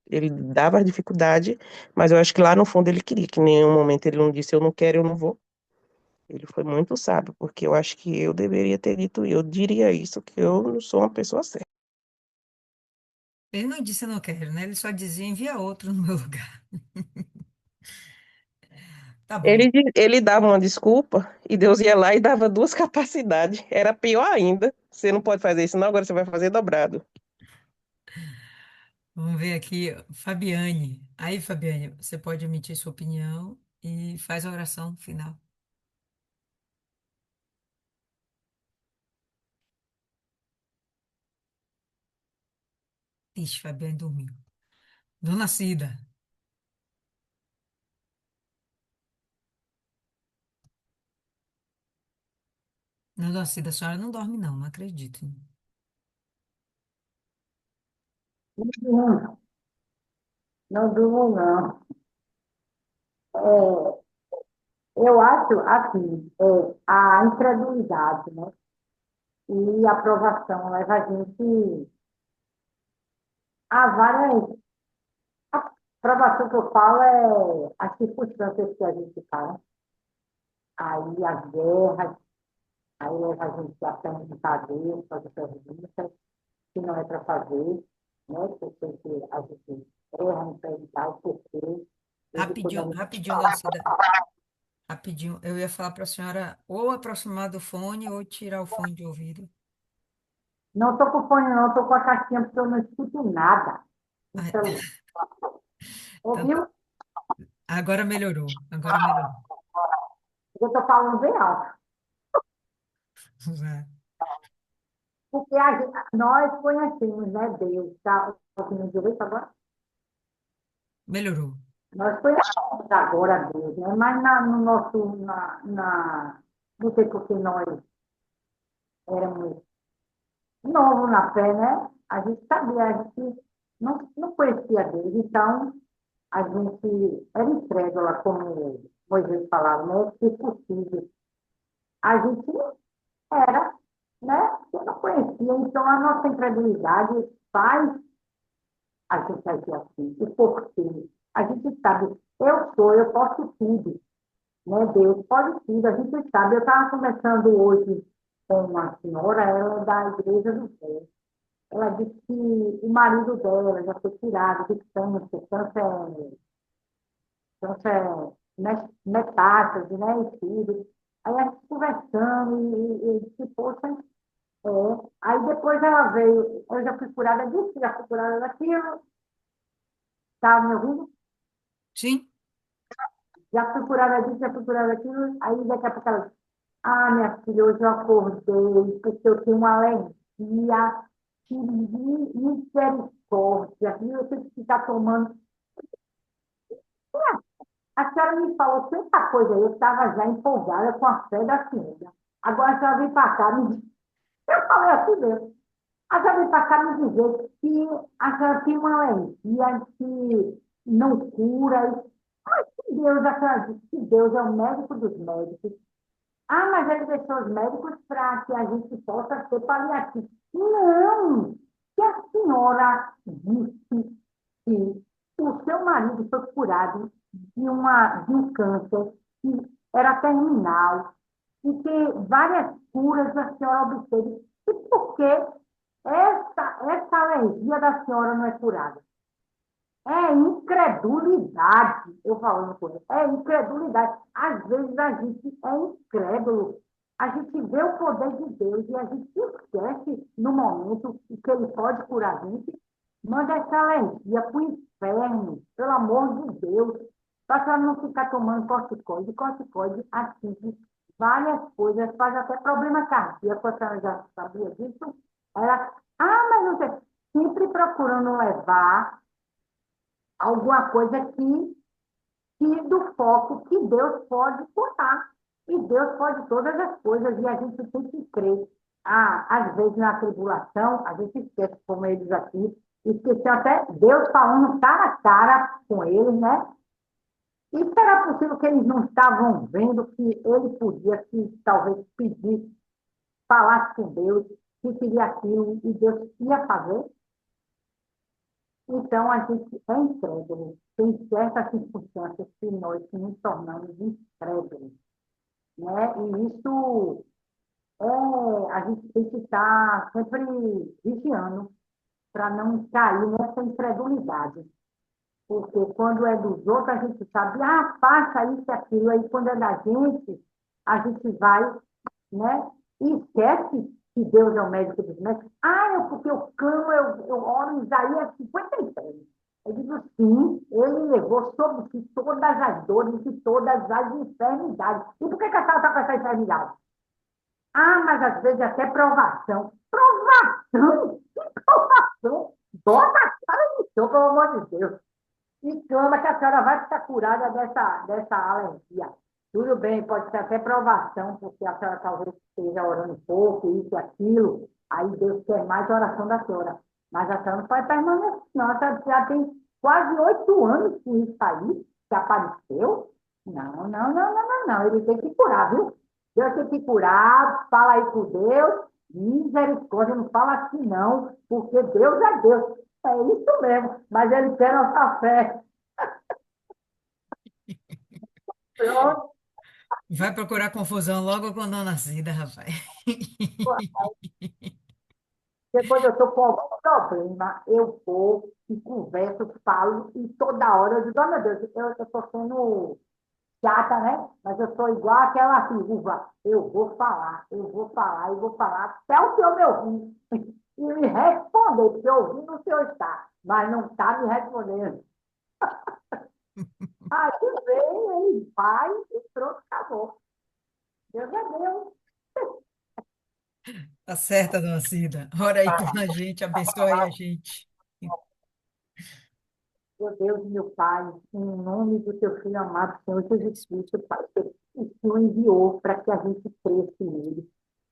Ele dava dificuldade, mas eu acho que lá no fundo ele queria, que em nenhum momento ele não disse, eu não quero, eu não vou. Ele foi muito sábio, porque eu acho que eu deveria ter dito, eu diria isso, que eu não sou uma pessoa certa. Ele não disse eu não quero, né? Ele só dizia envia outro no meu lugar. Tá bom. Ele dava uma desculpa e Deus ia lá e dava duas capacidades. Era pior ainda. Você não pode fazer isso, não, agora você vai fazer dobrado. Vamos ver aqui, Fabiane. Aí, Fabiane, você pode emitir sua opinião e faz a oração final. Ixi, Fabiane dormiu. Dona Cida. Não, Dona Cida, a senhora não dorme, não, não acredito. Não durmo, não durmo, não. É, eu acho, assim, a incredulidade, né? E a aprovação leva a gente a várias. A aprovação que eu falo é as circunstâncias que a gente está. Aí as guerras, aí leva a gente a perguntar a Deus, fazer perguntas que não é para fazer, né? Porque a gente erra em perguntar o porquê. Desde quando a Rapidinho, gente rapidinho, Dona Cida. Rapidinho. Eu ia falar para a senhora ou aproximar do fone ou tirar o fone de ouvido. não estou com fone, não, estou com a caixinha, porque eu não escuto nada no Ah, celular. então, Ouviu? agora melhorou. Agora melhorou. Eu estou falando bem alto. Já. Porque nós conhecemos, né, Deus, tá? Ouvindo direito agora? Melhorou. Nós conhecemos agora Deus, né? Mas no nosso, não sei porque nós éramos novos na fé, né? A gente sabia, a gente não conhecia Deus, então a gente era incrédula, como Moisés falava, né? Se possível. A gente era. né? Eu não conhecia, então a nossa incredulidade faz a gente agir assim. O porquê? A gente sabe, eu posso tudo, né? Deus pode tudo, a gente sabe. Eu estava conversando hoje com uma senhora, ela é da Igreja do Céu. Ela disse que o marido dela já foi tirado de câncer, metástase, né? E tudo. Aí a gente conversando e disse, poxa, é. Aí depois ela veio, eu já fui curada disso, já fui curada daquilo, tá me ouvindo? Sim? Já fui curada disso, já fui curada daquilo. Aí daqui a pouco ela disse, ah, minha filha, hoje eu acordei porque eu tenho uma alergia, que misericórdia, e eu tenho que ficar tomando. A senhora me falou tanta coisa, eu estava já empolgada com a fé da senhora. Agora a senhora vem para cá, me diz. Eu falei assim mesmo. A senhora vem para cá me dizer que a senhora tem uma alergia que não cura. Mas que Deus, a senhora diz que Deus é o médico dos médicos. Ah, mas ele deixou os médicos para que a gente possa ser paliativo. Não! Que a senhora disse que o seu marido foi curado de um câncer que era terminal e que várias curas a senhora obteve. E por que essa alergia da senhora não é curada? É incredulidade, eu falando com ele, é incredulidade. Às vezes a gente é incrédulo, a gente vê o poder de Deus e a gente esquece no momento que ele pode curar a gente, manda essa alergia para o inferno, pelo amor de Deus, para não ficar tomando corticoide atinge várias coisas, faz até problema cardíaco, a senhora já sabia disso? Ela, mas você sempre procurando levar alguma coisa que do foco que Deus pode curar. E Deus pode todas as coisas, e a gente tem que crer. Às vezes, na tribulação, a gente esquece, como eles aqui, esqueceu até Deus falando cara a cara com eles, né? E será possível que eles não estavam vendo que ele podia, que talvez pedir, falasse com Deus, que queria aquilo, e Deus ia fazer? Então, a gente é incrédulo. Tem certas circunstâncias que nós nos tornamos incrédulos, né? E isso a gente tem que estar sempre vigiando para não cair nessa incredulidade. Porque quando é dos outros, a gente sabe, faça isso e aquilo. Aí, quando é da gente, a gente vai, né? E esquece que Deus é o médico dos médicos. Porque eu clamo, eu oro Isaías 53. Eu digo, sim, ele levou sobre si todas as dores e todas as enfermidades. E por que a senhora está com essa enfermidade? Mas às vezes até provação. Provação? Que provação? Bota a cara no chão, pelo amor de Deus. E clama que a senhora vai ficar curada dessa alergia. Tudo bem, pode ser até provação, porque a senhora talvez esteja orando um pouco, isso e aquilo. Aí Deus quer mais oração da senhora. Mas a senhora não pode permanecer, não. A senhora já tem quase 8 anos com isso aí, que apareceu. Não, não, não, não, não, não. Ele tem que curar, viu? Deus tem que curar, fala aí com Deus. Misericórdia, não fala assim não, porque Deus é Deus. É isso mesmo, mas ele quer nossa fé. Pronto. Vai procurar confusão logo quando nascida, rapaz. Depois eu estou com algum problema, eu vou e converso, falo, e toda hora eu digo, meu Deus, eu estou sendo chata, né? Mas eu sou igual aquela viúva. Eu vou falar, eu vou falar, até o senhor me ouvir e me responder, porque ouvindo o senhor está, mas não está me respondendo. Aí vem, ele vai e pronto, acabou. Deus é Deus. Tá certa, dona Cida. Ora aí pela gente, abençoa aí a gente. Meu Deus, meu Pai, em nome do teu filho amado, Senhor Jesus Cristo, Pai, que o Senhor enviou para que a gente cresça nele.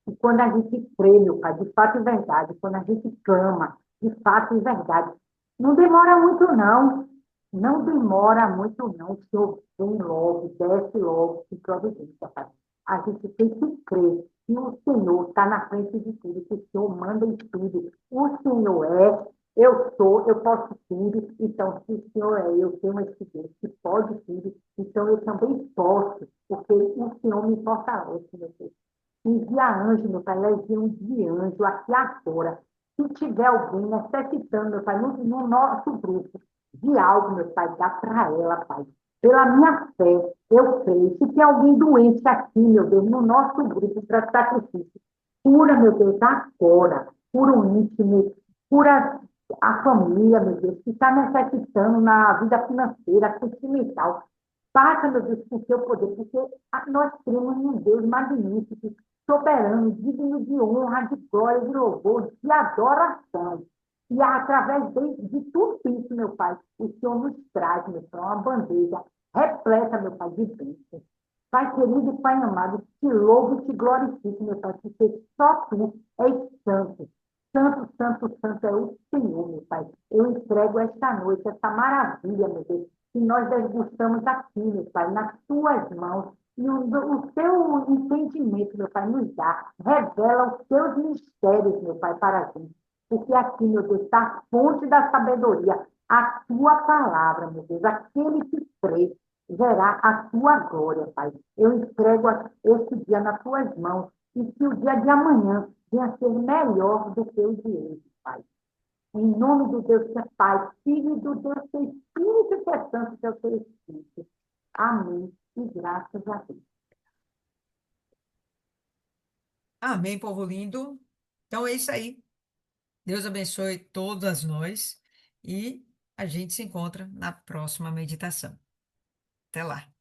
E quando a gente crê, meu Pai, de fato e verdade, quando a gente clama, de fato e verdade, não demora muito, não. Não demora muito, não. O Senhor vem logo, desce logo, se providência, Pai. A gente tem que crer E o Senhor está na frente de tudo, que o Senhor manda em tudo. O Senhor é, eu sou, eu posso tudo. Então, se o Senhor é, eu tenho esse Deus que pode tudo, então eu também posso, porque o Senhor me fortalece, meu Deus. Envia anjo, meu Pai, legião de anjo aqui agora. Se tiver alguém necessitando, meu Pai, no nosso grupo, de algo, meu Pai, dá para ela, Pai. Pela minha fé, eu creio. Se tem alguém doente aqui, meu Deus, no nosso grupo para sacrifício, cura, meu Deus, agora. Cura o íntimo, cura a família, meu Deus, que está necessitando na vida financeira, sentimental. Faça, meu Deus, com o seu poder, porque nós cremos em um Deus magnífico, soberano, digno de honra, de glória, de louvor, de adoração. E através de tudo isso, meu Pai, o Senhor nos traz, meu Pai, uma bandeja repleta, meu Pai, de bênçãos. Pai querido e Pai amado, te louvo e te glorifico, meu Pai, porque só tu és santo. Santo, santo, santo é o Senhor, meu Pai. Eu entrego esta noite, essa maravilha, meu Deus, que nós degustamos aqui, meu Pai, nas tuas mãos. E o teu entendimento, meu Pai, nos dá. Revela os teus mistérios, meu Pai, para a gente. Porque aqui, meu Deus, está a fonte da sabedoria, a tua palavra, meu Deus. Aquele que crê verá a tua glória, Pai. Eu entrego este dia nas tuas mãos. E que o dia de amanhã venha a ser melhor do que o de hoje, Pai. Em nome do Deus que é Pai, Filho e do Deus que é Espírito que é Santo, que é o teu Espírito. Amém. E graças a Deus. Amém, povo lindo. Então é isso aí. Deus abençoe todas nós e a gente se encontra na próxima meditação. Até lá.